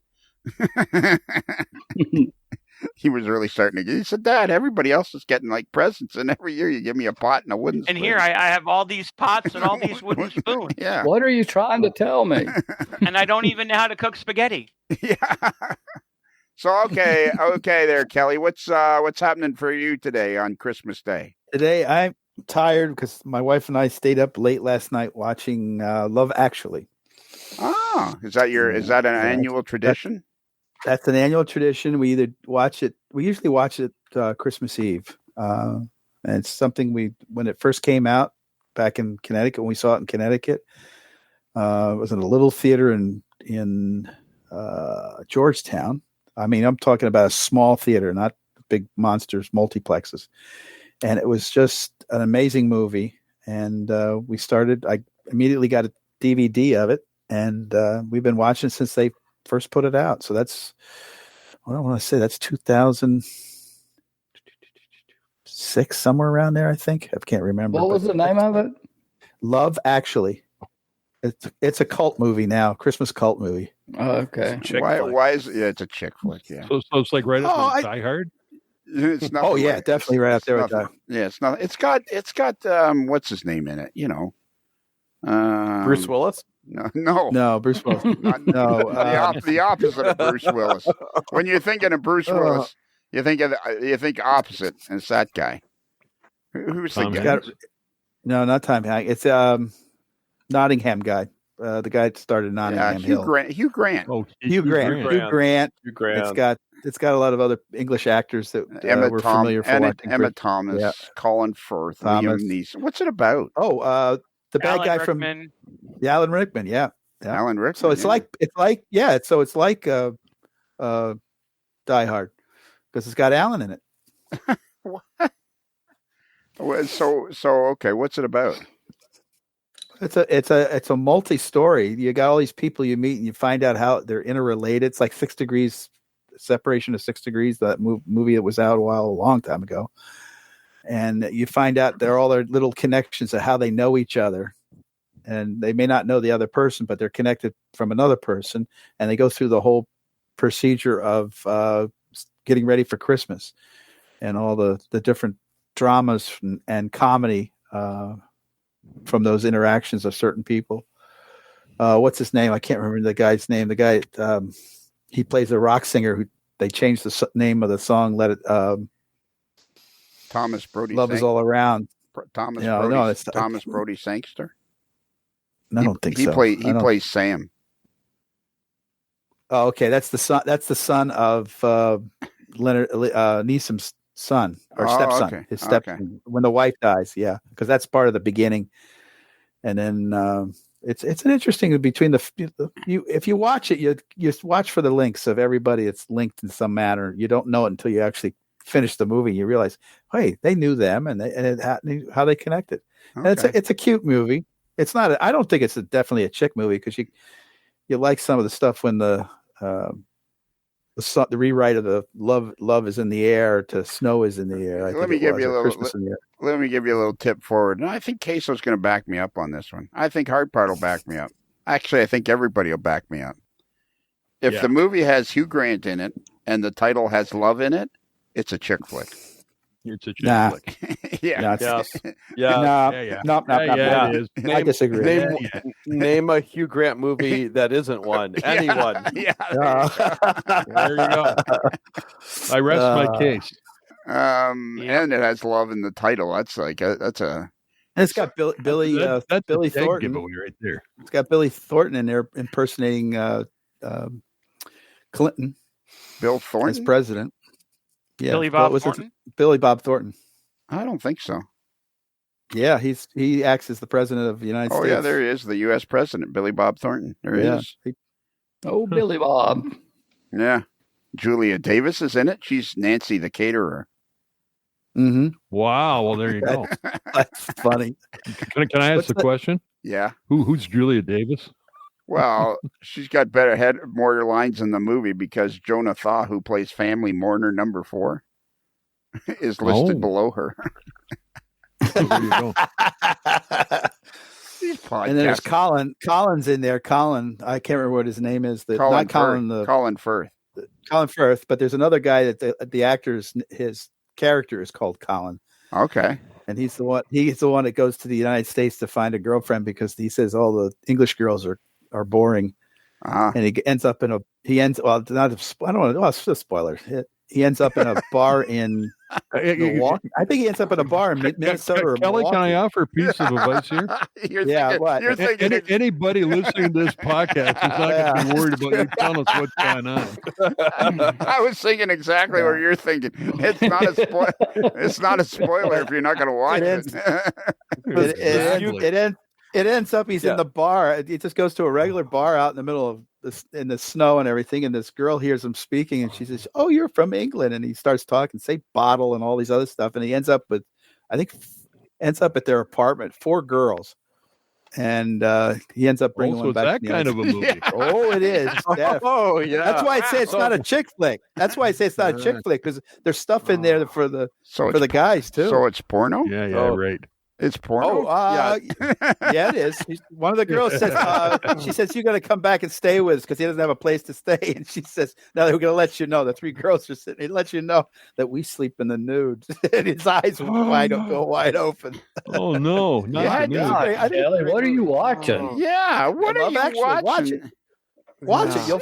He was really starting to get. He said, "Dad, everybody else is getting like presents, and every year you give me a pot and a wooden spoon." And here I have all these pots and all these wooden spoons. Yeah. What are you trying to tell me? And I don't even know how to cook spaghetti. Yeah. So okay, there, Kelly. What's happening for you today on Christmas Day? Today I'm tired because my wife and I stayed up late last night watching Love Actually. Oh, is that an annual tradition? That's an annual tradition. We usually watch it Christmas Eve. And it's something when it first came out back in Connecticut, when we saw it in Connecticut, it was in a little theater in Georgetown. I mean, I'm talking about a small theater, not big monsters, multiplexes. And it was just an amazing movie. And I immediately got a DVD of it. And we've been watching since they first put it out. So that's 2006, somewhere around there, I think. I can't remember. What was the name of it? Love Actually. It's a cult movie now, Christmas cult movie. Oh, okay. Why is it? Yeah, it's a chick flick. Yeah. So it's like right up with Die Hard. It's not. Oh yeah, definitely right up there with that. Yeah, it's not. It's got what's his name in it? You know, Bruce Willis. No, Bruce Willis. No, the opposite of Bruce Willis. When you're thinking of Bruce Willis, you think opposite, and it's that guy. Who's the guy? No, not Tom Hanks. It's Nottingham guy. The guy that started Nottingham Hill. Hugh Grant. Oh, Hugh Grant. It's got a lot of other English actors that we're familiar for watching. Emma Thomas, Colin Firth, Liam Neeson. What's it about? Oh, the bad Alan guy Rickman. from Alan Rickman. Yeah. Alan Rickman. So it's like Die Hard because it's got Alan in it. What? So okay, what's it about? It's a multi-story. You got all these people you meet and you find out how they're interrelated. It's like 6 Degrees, Separation of 6 Degrees, that movie that was out a long time ago. And you find out they're all their little connections of how they know each other. And they may not know the other person, but they're connected from another person. And they go through the whole procedure of getting ready for Christmas and all the different dramas and comedy from those interactions of certain people. What's his name? I can't remember the guy's name. The guy, he plays a rock singer who they changed the name of the song. Thomas Brody. Love is all around. Thomas Brody Sangster. I don't think so. He plays Sam. Oh, okay. That's the son. That's the son of Leonard Neeson's son or stepson. Okay. His stepson when the wife dies. Yeah, because that's part of the beginning. And then it's an interesting between if you watch it, you watch for the links of everybody that's linked in some manner. You don't know it until you actually finish the movie. You realize, hey, they knew them and how they connected. Okay. And it's a cute movie. It's not. I don't think it's definitely a chick movie because you like some of the stuff when the rewrite of the love is in the air to snow is in the air. Let me give you a little tip forward. And I think Queso's going to back me up on this one. I think Hard Part will back me up. Actually, I think everybody will back me up. If the movie has Hugh Grant in it and the title has love in it, it's a chick flick. It's a chick flick. Yeah. It is. I disagree. Name a Hugh Grant movie that isn't one. Anyone. Yeah. There you go. I rest my case. And it has love in the title. That's And it's got Billy Thornton giveaway right there. It's got Billy Thornton in there impersonating Clinton. Bill Thornton as president. Yeah, Billy Bob Thornton? Billy Bob Thornton. I don't think so. Yeah, he acts as the president of the United States. Oh yeah, there he is, the U.S. president, Billy Bob Thornton. There he is. Oh, Billy Bob. Yeah, Julia Davis is in it. She's Nancy the caterer. Mm-hmm. Wow. Well, there you go. That's funny. Can I ask a question? Yeah. Who's Julia Davis? Well, she's got more lines in the movie because Jonah Thaw, who plays family mourner number 4, is listed below her. There you go. And then there's Colin's in there. Colin, I can't remember what his name is. Colin Firth. Colin Firth, but there's another guy that the actor's his character is called Colin. Okay. And he's the one that goes to the United States to find a girlfriend because he says all the English girls are boring. And he ends up well, not I don't know, it's a spoiler. He ends up in a bar in Milwaukee. I think he ends up in a bar in Minnesota or Kelly, Milwaukee. can I offer a piece of advice here? You're thinking anybody listening to this podcast is not going to be worried about you telling us what's going on. I was thinking exactly what you're thinking. It's not a spoiler if you're not going to watch it. It ends up he's in the bar. He just goes to a regular bar out in the middle of in the snow and everything. And this girl hears him speaking and she says, "Oh, you're from England." And he starts talking, say bottle and all these other stuff. And he ends up at their apartment, 4 girls. And he ends up bringing one back. That kind of a movie. Oh, it is. Yeah. Oh, yeah. That's why I say it's not a chick flick. That's why I say it's not a chick flick because there's stuff in there for the guys too. So it's porno? Yeah, right. It's porno. Yeah, it is. One of the girls says, she says, "You're going to come back and stay with us because he doesn't have a place to stay." And she says, "Now we're going to let you know." The 3 girls are sitting. It lets you know that we sleep in the nude. And his eyes go wide open. Oh no! Not Kelly, what are you watching? Yeah, what are you watching? Watch it. You'll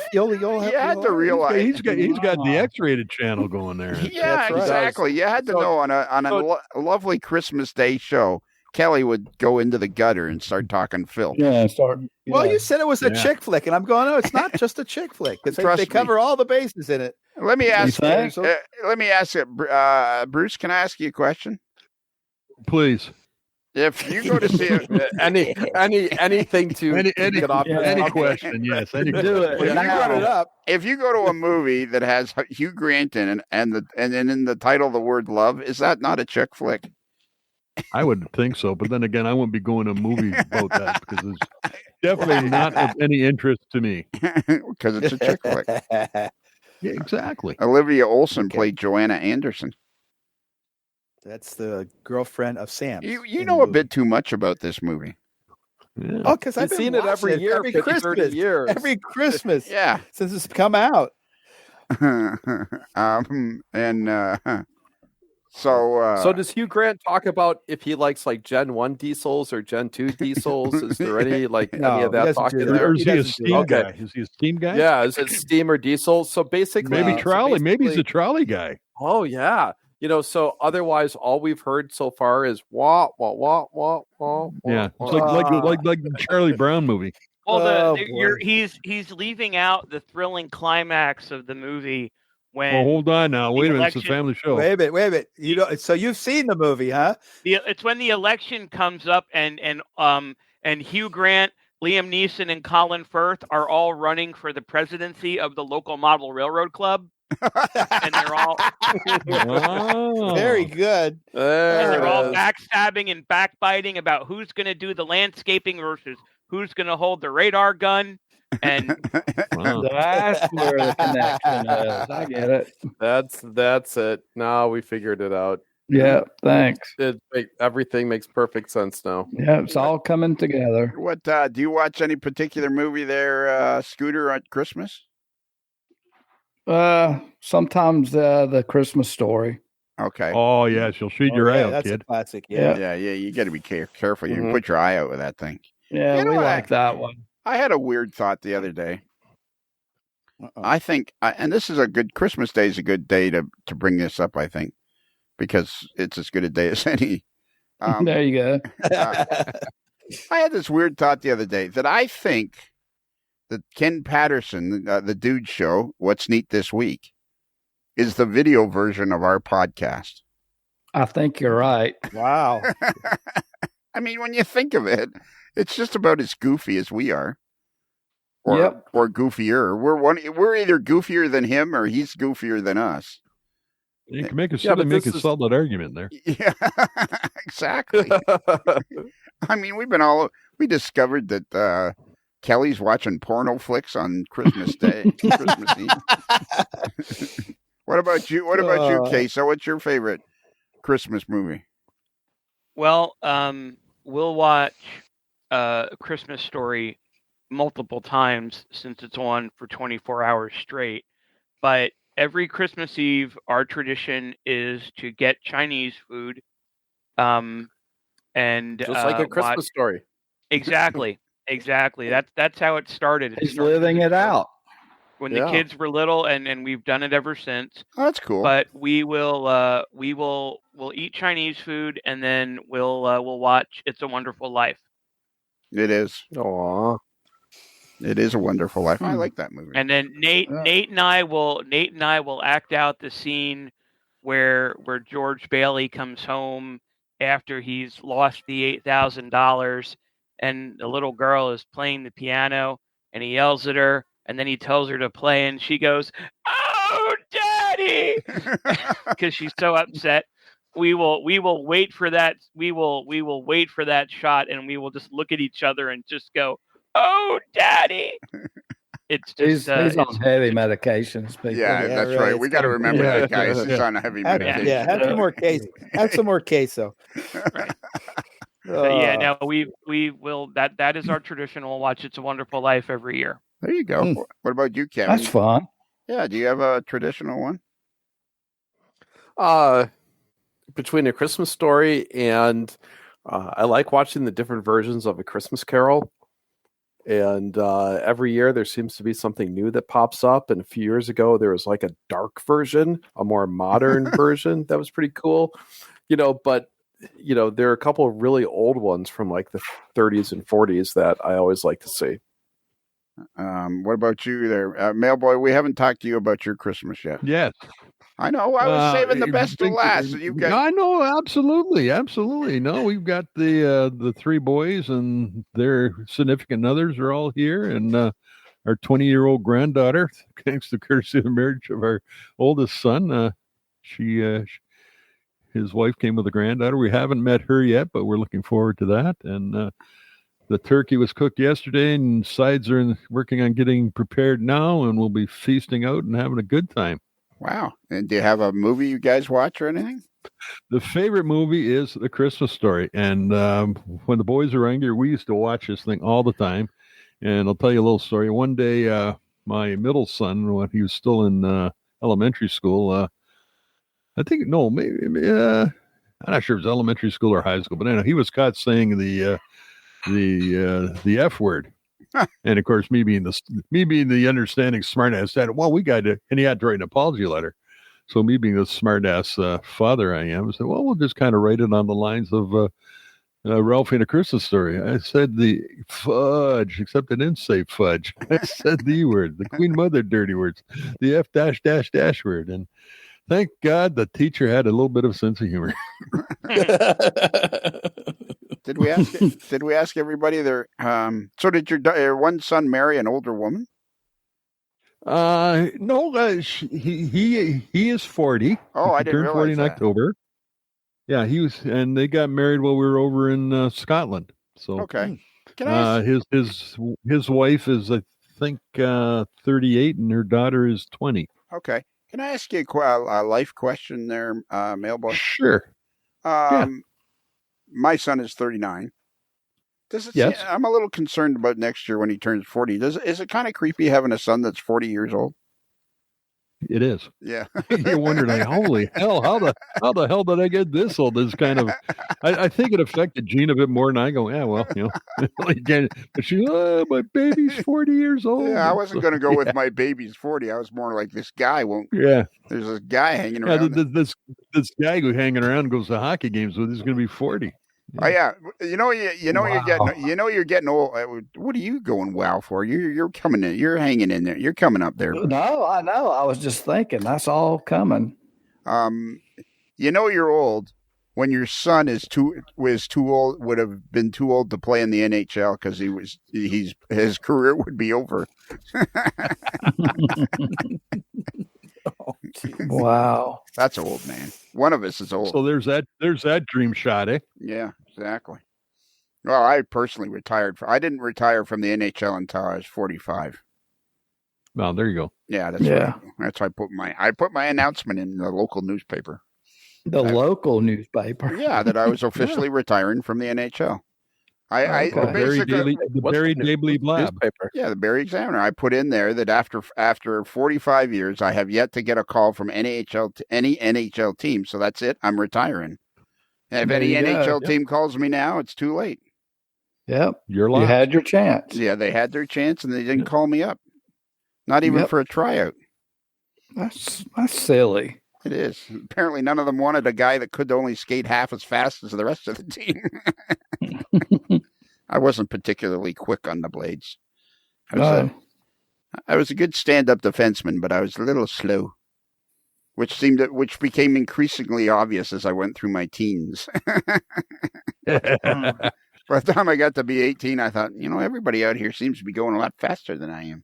have. You had to realize he's got the X-rated channel going there. Yeah, exactly. You had to know on a lovely Christmas Day show, Kelly would go into the gutter and start talking filth. Yeah, Well, you said it was a chick flick, and I'm going, no, it's not just a chick flick because they cover all the bases in it. Let me ask you, Bruce. Can I ask you a question? Please. If you go to see anything to get off any question, yes, do it. If you go to a movie that has Hugh Grant in it and in the title the word love, is that not a chick flick? I would think so, but then again, I wouldn't be going to a movie about that because it's definitely not of any interest to me. Because it's a chick flick. Yeah, exactly. Olivia Olson played Joanna Anderson. That's the girlfriend of Sam. You know a bit too much about this movie. Yeah. Oh, because I've seen it every year, every Christmas. Every Christmas, yeah, since it's come out. So does Hugh Grant talk about if he likes like Gen 1 diesels or Gen 2 diesels? Is there any any of that talk in there? Or is he a steam guy? Is he a steam guy? Yeah, is it steam or diesel? So basically, maybe trolley. Maybe he's a trolley guy. Oh yeah. So otherwise, all we've heard so far is wah wah wah wah wah. Yeah, it's like the Charlie Brown movie. Well, he's leaving out the thrilling climax of the movie when. Well, hold on now. Wait a minute. It's a family show. Wait a minute. So you've seen the movie, huh? It's when the election comes up and Hugh Grant, Liam Neeson, and Colin Firth are all running for the presidency of the local model railroad club. And they're all very good. And they're all backstabbing and backbiting about who's going to do the landscaping versus who's going to hold the radar gun. And that's where the connection is. I get it. That's it. Now we figured it out. Yeah, thanks. Everything makes perfect sense now. Yeah, it's all coming together. What do you watch any particular movie there, Scooter, at Christmas? Sometimes the Christmas Story. Okay. Oh yes, you'll shoot your eye out, that's kid. A classic. Yeah. You got to be careful. You can put your eye out with that thing. Yeah, we like that one. I had a weird thought the other day. I think, and this is a good Christmas Day is a good day to bring this up. I think because it's as good a day as any. There you go. I had this weird thought the other day that I think that Ken Patterson, the Dude Show, What's Neat This Week, is the video version of our podcast. I think you're right. Wow. I mean, when you think of it, it's just about as goofy as we are. Or goofier. We're either goofier than him or he's goofier than us. You can make a solid argument there. Yeah, exactly. I mean, we discovered that Kelly's watching porno flicks on Christmas Day, Christmas Eve. What about you? What about you, Queso? What's your favorite Christmas movie? Well, we'll watch A Christmas Story multiple times since it's on for 24 hours straight. But every Christmas Eve, our tradition is to get Chinese food. And just like A Christmas Story. Exactly. That's how it started. He's living it out. When the kids were little, and we've done it ever since. Oh, that's cool. But we'll eat Chinese food, and then we'll watch It's a Wonderful Life. It is. Aww. It is a Wonderful Life. I like that movie. And then Nate and I will act out the scene where George Bailey comes home after he's lost the $8,000, and the little girl is playing the piano, and he yells at her, and then he tells her to play, and she goes, "Oh, Daddy!" because she's so upset. We will wait for that. We will wait for that shot, and we will just look at each other and just go, "Oh, Daddy!" It's just he's on heavy medications. People. Yeah, that's right. We got to remember that, guys. He's on a heavy medication. Yeah, have some more queso. Have some more queso. Right. No, we will. That is our tradition. We'll watch It's a Wonderful Life every year. There you go. What about you, Kevin? That's fun. Yeah. Do you have a traditional one? Between A Christmas Story and I like watching the different versions of A Christmas Carol. And every year there seems to be something new that pops up. And a few years ago, there was like a dark version, a more modern version that was pretty cool. But there are a couple of really old ones from like the 30s and 40s that I always like to see. What about you there? Mailboy, we haven't talked to you about your Christmas yet. Yes. I know. I was saving the best to last. I know, absolutely. No, we've got the three boys and their significant others are all here, and our 20-year-old granddaughter, thanks to courtesy of the marriage of our oldest son. His wife came with a granddaughter. We haven't met her yet, but we're looking forward to that. And the turkey was cooked yesterday, and sides are working on getting prepared now, and we'll be feasting out and having a good time. Wow. And do you have a movie you guys watch or anything? The favorite movie is A Christmas Story. And when the boys were younger, we used to watch this thing all the time. And I'll tell you a little story. One day, my middle son, when he was still in elementary school, I'm not sure if it was elementary school or high school, but anyway, he was caught saying the F word. And of course, me being the understanding smartass said, "Well, we got to," and he had to write an apology letter. So me being the smartass father I am, I said, "Well, we'll just kind of write it on the lines of Ralphie and A Christmas Story." I said the fudge, except I didn't say fudge. I said the word, the Queen Mother dirty words, the F dash word, and thank God the teacher had a little bit of sense of humor. Did we ask everybody there? So did your one son marry an older woman? No, he is 40. Oh, I didn't realize 40 in that. October. Yeah, and they got married while we were over in Scotland. So okay, can I ask? His wife is I think 38 and her daughter is 20. Okay, can I ask you a life question there, Mailboy? Sure. My son is 39. Yes. I'm a little concerned about next year when he turns 40. Is it kind of creepy having a son that's 40 years old? It is. Yeah. You're wondering, like, holy hell, how the hell did I get this old? This kind of, I think it affected Jean a bit more than I go, yeah, well, again, but she, my baby's 40 years old. Yeah, I wasn't going to go with my baby's 40. I was more like this guy won't. Yeah. There's this guy hanging around. This guy who hanging around goes to hockey games with, he's going to be 40. Oh yeah, wow. You're getting old. What are you going wow for? You're coming in. You're hanging in there. You're coming up there. No, I know. I was just thinking that's all coming. You're old when your son would have been too old to play in the NHL because his career would be over. Oh, wow, that's old, man. One of us is old. So there's that dream shot, eh? Yeah, exactly. Well, I personally retired. I didn't retire from the NHL until I was 45. Well, there you go. Yeah, that's why I put my announcement in the local newspaper. Local newspaper. Yeah, that I was officially retiring from the NHL. The Barry Daily Blab. Yeah, the Barry Examiner. I put in there that after 45 years, I have yet to get a call from any NHL team. So that's it. I'm retiring. And if any NHL team calls me now, it's too late. Yep, you had your chance. Yeah, they had their chance, and they didn't call me up. Not even for a tryout. That's silly. It is. Apparently, none of them wanted a guy that could only skate half as fast as the rest of the team. I wasn't particularly quick on the blades. I was a good stand-up defenseman, but I was a little slow, which became increasingly obvious as I went through my teens. By the time I got to be 18, I thought, everybody out here seems to be going a lot faster than I am.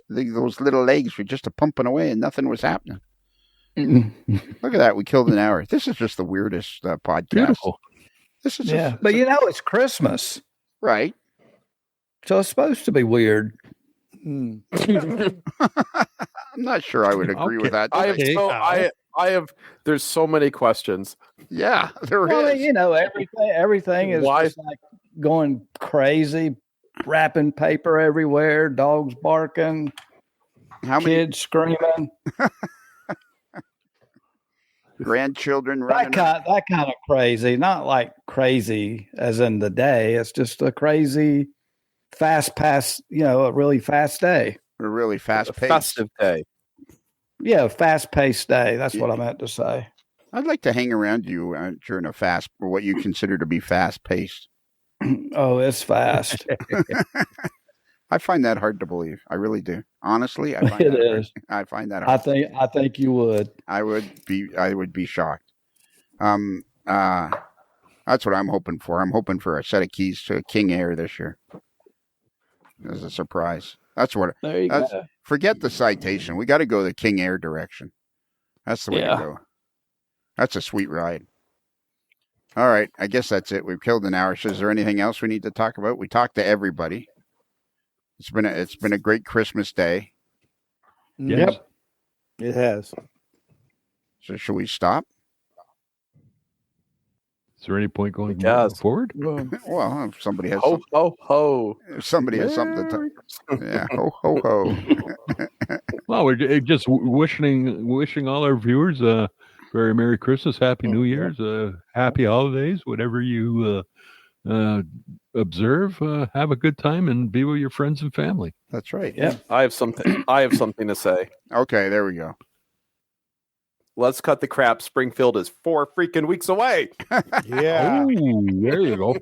Those little legs were just pumping away and nothing was happening. Look at that. We killed an hour. This is just the weirdest podcast. Beautiful. This is but it's Christmas. Right. So it's supposed to be weird. I'm not sure I would agree with that. There's so many questions. Yeah, there is. Everything is just like going crazy. Wrapping paper everywhere, dogs barking, kids screaming, grandchildren running. That kind of crazy, not like crazy as in the day. It's just a crazy, fast pass. A really fast day. A really fast paced festive day. Yeah, fast paced day. That's what I meant to say. I'd like to hang around you during what you consider to be fast paced. Oh, it's fast. I find that hard to believe. I really do. Honestly, I find that hard. I think you would. I would be shocked. That's what I'm hoping for. I'm hoping for a set of keys to a King Air this year as a surprise. That's what. There you go. Forget the citation. We got to go the King Air direction. That's the way to go. That's a sweet ride. All right, I guess that's it. We've killed an hour. So is there anything else we need to talk about? We talked to everybody. It's been a great Christmas day. Yep, it has. So should we stop? Is there any point going forward? Well, if somebody has ho. If somebody has something to yeah, ho. Well, we're just wishing all our viewers very Merry Christmas, Happy New Year's, Happy Holidays, whatever you observe. Have a good time and be with your friends and family. That's right. Yeah. I have something to say. Okay, there we go. Let's cut the crap. Springfield is 4 freaking weeks away. Yeah. Ooh, there you go.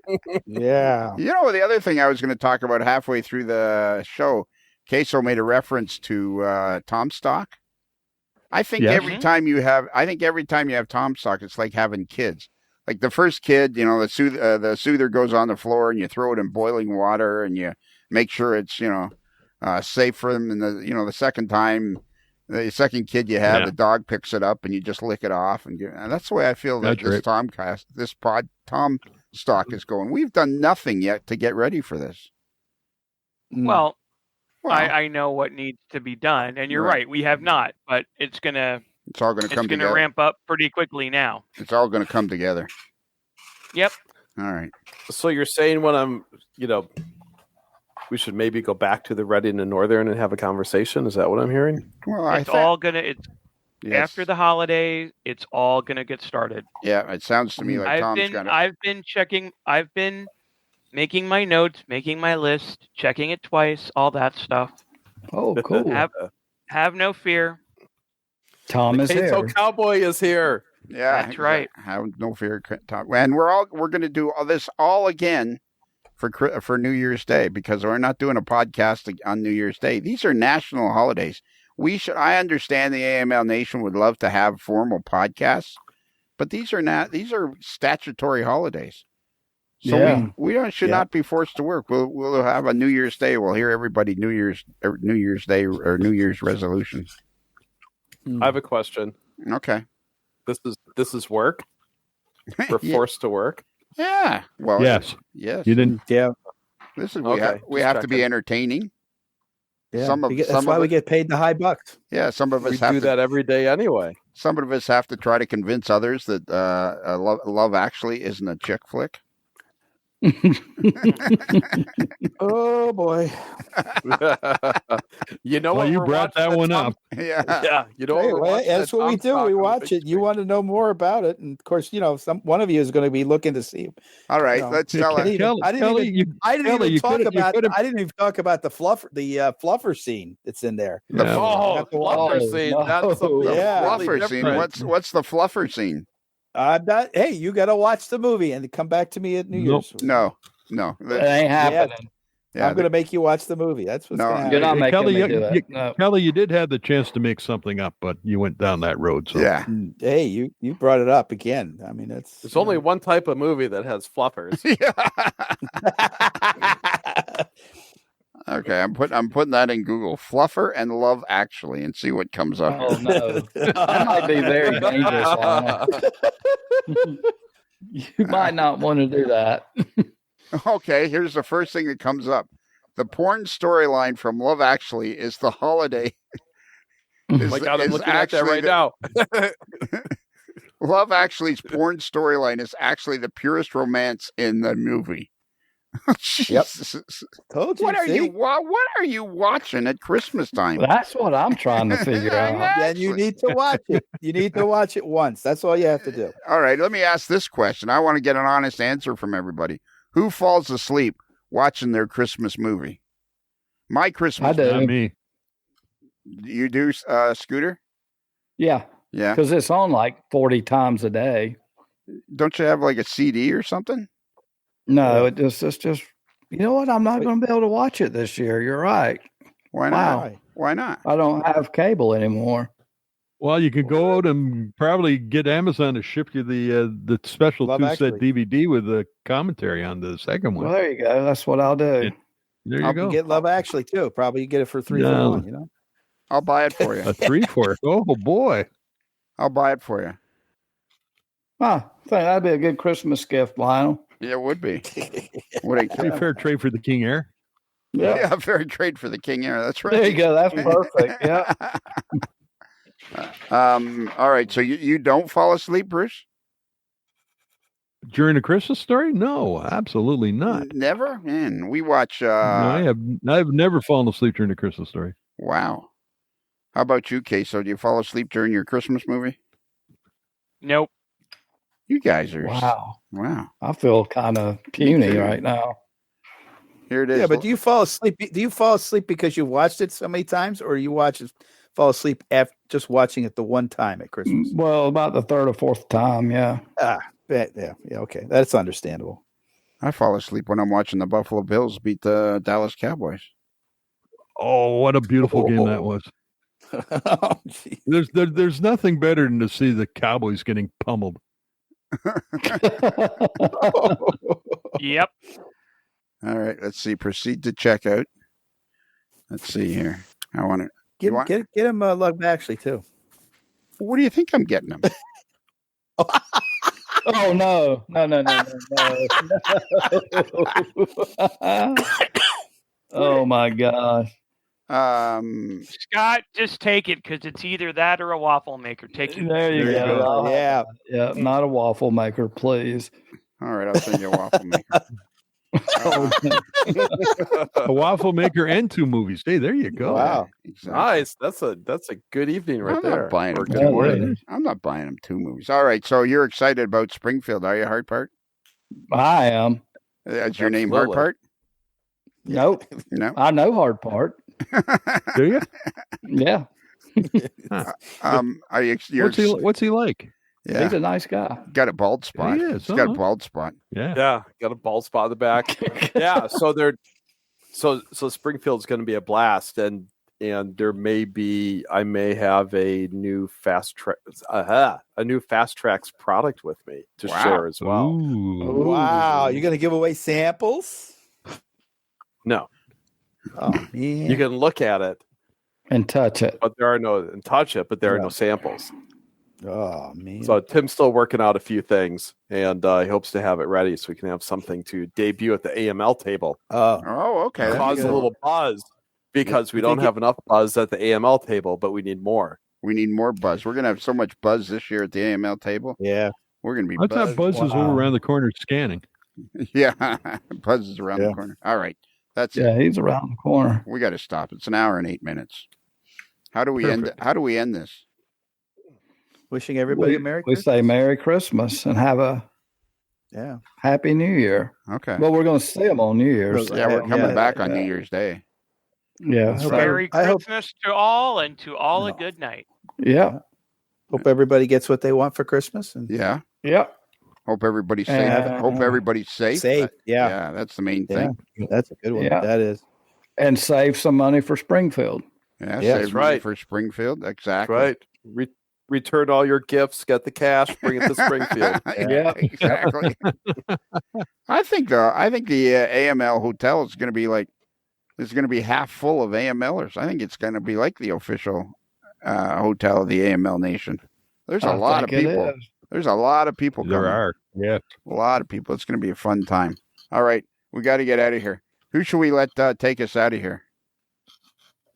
Yeah. The other thing I was going to talk about halfway through the show, Queso made a reference to Tom Stock. I think every time you have Tom Stock, it's like having kids. Like the first kid, the soother goes on the floor and you throw it in boiling water and you make sure it's safe for them. And the second time, the second kid you have, the dog picks it up and you just lick it off. And that's the way I feel that Tom Stock is going. We've done nothing yet to get ready for this. Well, I know what needs to be done, and you're right. We have not, but it's all going to ramp up pretty quickly now. It's all going to come together. Yep. All right. So you're saying we should maybe go back to the Reading and Northern and have a conversation? Is that what I'm hearing? Well, after the holidays, it's all going to get started. Yeah, it sounds to me like I've been making my notes, making my list, checking it twice, all that stuff. Oh, cool. Have no fear. Tom is here. Queso Cowboy is here. Yeah, that's right. Have no fear, Tom. And we're going to do all this all again for New Year's Day because we're not doing a podcast on New Year's Day. These are national holidays. I understand the AML Nation would love to have formal podcasts, but these are not. These are statutory holidays. So we should not be forced to work. We'll have a New Year's Day. We'll hear everybody New Year's Day or New Year's resolution. I have a question. Okay. This is work. We're forced to work. Yeah. Well. Yes. Yes. You didn't. Yeah. This is we have to be entertaining. Yeah. That's why we get paid the high bucks. Yeah. Some of us do that every day anyway. Some of us have to try to convince others that Love Actually isn't a chick flick. Oh boy. You know well, what? You brought that one up. Yeah. You know that's what we do. We watch it. You want to know more about it, and of course, one of you is going to be looking to see. All right, let's tell it. I didn't even talk about the fluffer scene that's in there. The fluffer scene. That's something. Fluffer scene. What's the fluffer scene? Hey, you got to watch the movie and come back to me at New Year's. No, it ain't happening. Yeah, I'm going to make you watch the movie. That's what's going to happen. You're not making me do it. No. Kelly, you did have the chance to make something up, but you went down that road. So. Yeah. Hey, you brought it up again. I mean, there's only one type of movie that has fluffers. Okay, I'm putting that in Google. Fluffer and Love Actually, and see what comes up. Oh no, that might be very dangerous. You might not want to do that. Okay, here's the first thing that comes up. The porn storyline from Love Actually is the holiday. Oh my God, I'm looking at that right now. Love Actually's porn storyline is actually the purest romance in the movie. Jesus. Told you. What are you watching at Christmas time? That's what I'm trying to figure out. And you need to watch it. You need to watch it once. That's all you have to do. All right, let me ask this question. I want to get an honest answer from everybody. Who falls asleep watching their Christmas movie? My Christmas movie. Not me. You do, Scooter? Yeah. Yeah. Because it's on like 40 times a day. Don't you have like a CD or something? No, it's just, you know what? I'm not going to be able to watch it this year. You're right. Why not? Wow. Why not? I don't have cable anymore. Well, you could go out and probably get Amazon to ship you the special two-set DVD with the commentary on the second one. Well, there you go. That's what I'll do. There you go. Get Love Actually too. Probably you get it for 3 for 1. You know, I'll buy it for you. A 3 for it. Oh boy, I'll buy it for you. I think that'd be a good Christmas gift, Lionel. Yeah, it would be. Pretty fair trade for the King Air. Yeah, fair trade for the King Air. That's right. There you go. That's perfect. Yeah. All right. So you don't fall asleep, Bruce? During a Christmas story? No, absolutely not. Never? Man, we watch. No, I've never fallen asleep during a Christmas story. Wow. How about you, Queso? Do you fall asleep during your Christmas movie? Nope. You guys are wow. I feel kind of puny right now. Here it is. Yeah, but do you fall asleep? Do you fall asleep because you watched it so many times, or you fall asleep after just watching it the one time at Christmas? Well, about the third or fourth time, yeah. Yeah, okay, that's understandable. I fall asleep when I'm watching the Buffalo Bills beat the Dallas Cowboys. Oh, what a beautiful game that was! There's nothing better than to see the Cowboys getting pummeled. Yep. All right, let's see. Proceed to checkout. Let's see here. I want to get him Love Actually too. What do you think I'm getting him? Oh no. Oh my gosh. Scott, just take it because it's either that or a waffle maker. Take it. There you go. Yeah, not a waffle maker, please. All right, I'll send you a waffle maker. A waffle maker and 2 movies. Hey, there you go. Wow, exactly. Nice. That's a good evening right there. I'm not buying him 2 movies. All right, so you're excited about Springfield, are you, Hard Part? I am. That's your name, Hard Part? Nope. No. I know Hard Part. Do you? Yeah. Are you? What's he like? Yeah. He's a nice guy. Got a bald spot. He is. He's got a bald spot. Yeah. Got a bald spot in the back. Yeah. So Springfield's going to be a blast, and and I may have a new Fast Tracks product with me to share as well. Ooh. Wow, you're going to give away samples? No. Oh, man. You can look at it and touch it, but there are no samples. Oh, man. So Tim's still working out a few things, and he hopes to have it ready so we can have something to debut at the AML table. Oh, okay. Cause a little buzz, because we don't have enough buzz at the AML table, but we need more. We need more buzz. We're going to have so much buzz this year at the AML table. Yeah. We're going to be I thought Buzz is over around the corner scanning. Yeah. Buzz is around the corner. All right. That's it. He's around the corner. We got to stop. It's an hour and 8 minutes. How do we end this? Wishing everybody a Merry Christmas. We say Merry Christmas and have a Happy New Year. Okay. Well, we're going to see them on New Year's. Yeah, we're coming back on New Year's Day. Yeah. Merry Christmas to all, and to all a good night. Yeah. Hope everybody gets what they want for Christmas. And yeah. Hope everybody's safe. Hope everybody's safe. Yeah, that's the main thing. That's a good one. Yeah. That is. And save some money for Springfield. Yeah, save money for Springfield. Exactly. That's right. Return all your gifts, get the cash, bring it to Springfield. Yeah, exactly. I think the AML hotel is going to be half full of AMLers. I think it's going to be like the official hotel of the AML Nation. There's a lot of people. There's a lot of people coming. There are. Yeah. A lot of people. It's going to be a fun time. All right. We got to get out of here. Who should we let take us out of here?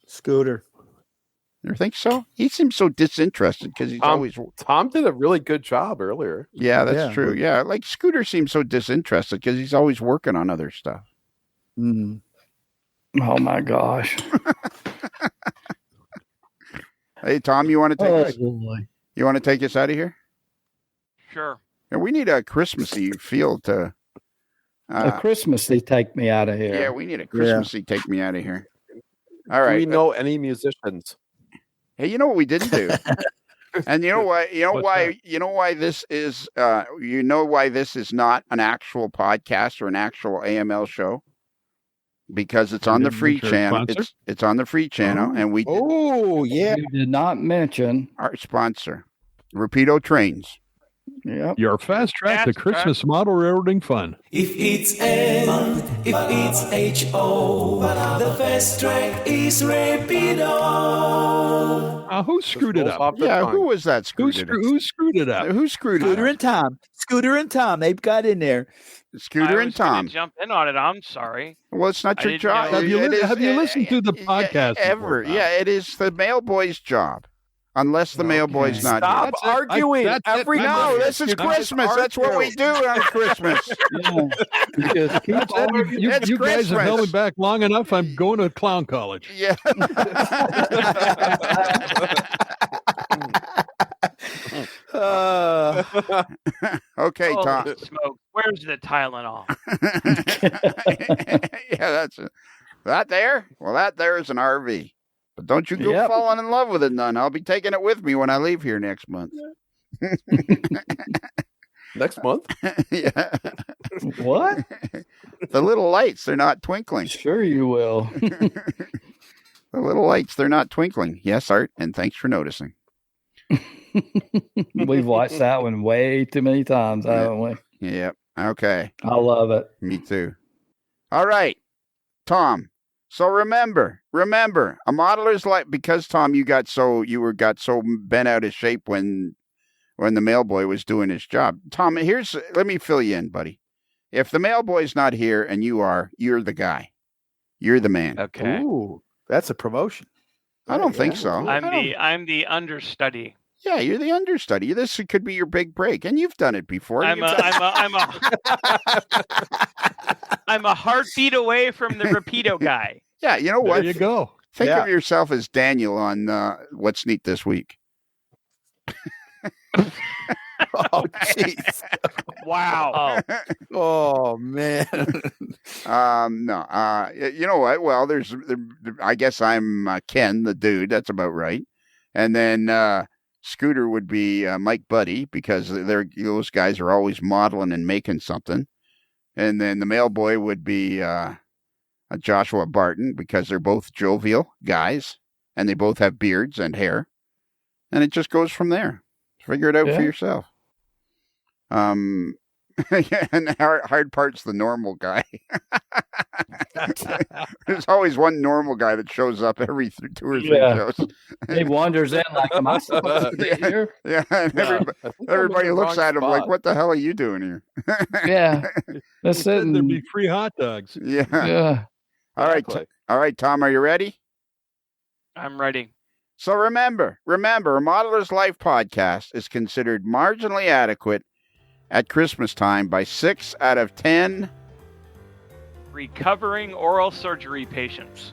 Scooter. You think so? He seems so disinterested because he's always... Tom did a really good job earlier. Yeah, that's true. Yeah, like Scooter seems so disinterested because he's always working on other stuff. Mm. Oh, my gosh. Hey, Tom, you want to take us? You want to take us out of here? Sure. Yeah, we need a Christmassy feel to... a Christmassy take me out of here. Yeah, we need a Christmassy take me out of here. All right. Do we know any musicians? Hey, you know what we didn't do? And you know why? You know why this is not an actual podcast or an actual AML show? Because it's on the free channel. It's on the free channel, and we did not mention our sponsor, Rapido Trains. Yeah, your fast track to Christmas model railroading fun. If it's L, if it's H-O, the fast track is Rapido. Who screwed it up? Yeah, who was that Who screwed it up? Who screwed it up? Scooter and Tom. They've got in there. Scooter and Tom. Jump in on it. I'm sorry. Well, it's not your job. Have you listened to the podcast ever? Yeah, it is the mailboy's job. Unless the mailboy's not here. Stop arguing. No, this is Christmas. That's what we do on Christmas. You guys have held me back long enough. I'm going to clown college. Yeah. Okay, Tom. Smoke. Where's the Tylenol? Yeah, that's it. That there? Well, that there is an RV. But don't you go falling in love with it none. I'll be taking it with me when I leave here next month. Next month? Yeah. What? The little lights, they're not twinkling. Sure you will. The little lights, they're not twinkling. Yes, Art, and thanks for noticing. We've watched that one way too many times, haven't we? Yep. Okay. I love it. Me too. All right, Tom. So remember, a modeler's life, because Tom, you got so bent out of shape when the mailboy was doing his job. Tom, let me fill you in, buddy. If the mailboy's not here and you're the guy. You're the man. Okay. Ooh, that's a promotion. I don't think so. I'm the understudy. Yeah, you're the understudy. This could be your big break, and you've done it before. I'm a heartbeat away from the Rapido guy. Yeah, you know what? There you go. Think of yourself as Daniel on What's Neat This Week. Oh, jeez. Wow. Oh, man. No. You know what? Well, I guess I'm Ken, the dude. That's about right. And then Scooter would be Mike Buddy, because those guys are always modeling and making something. And then the mailboy would be Joshua Barton, because they're both jovial guys. and they both have beards and hair, and it just goes from there. Figure it out for yourself. And the hard part's the normal guy. There's always one normal guy that shows up every 2 or 3 shows. He wanders in like, am I supposed to be here? Yeah, and everybody looks at him like, what the hell are you doing here? That's it. There'd be free hot dogs. Yeah. All right, Tom, are you ready? I'm ready. So remember, a Modeler's Life podcast is considered marginally adequate at Christmas time by 6 out of 10 recovering oral surgery patients.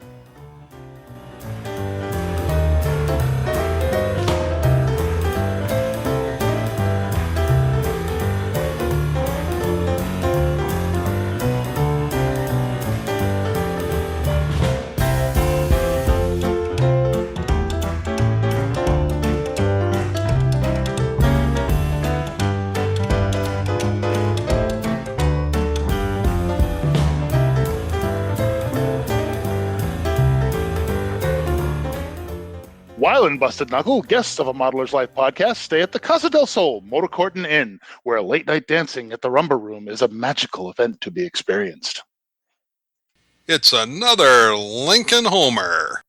While in Busted Knuckle, guests of a Modeler's Life podcast stay at the Casa del Sol Motor Court and Inn, where late-night dancing at the Rumba Room is a magical event to be experienced. It's another Lincoln Homer.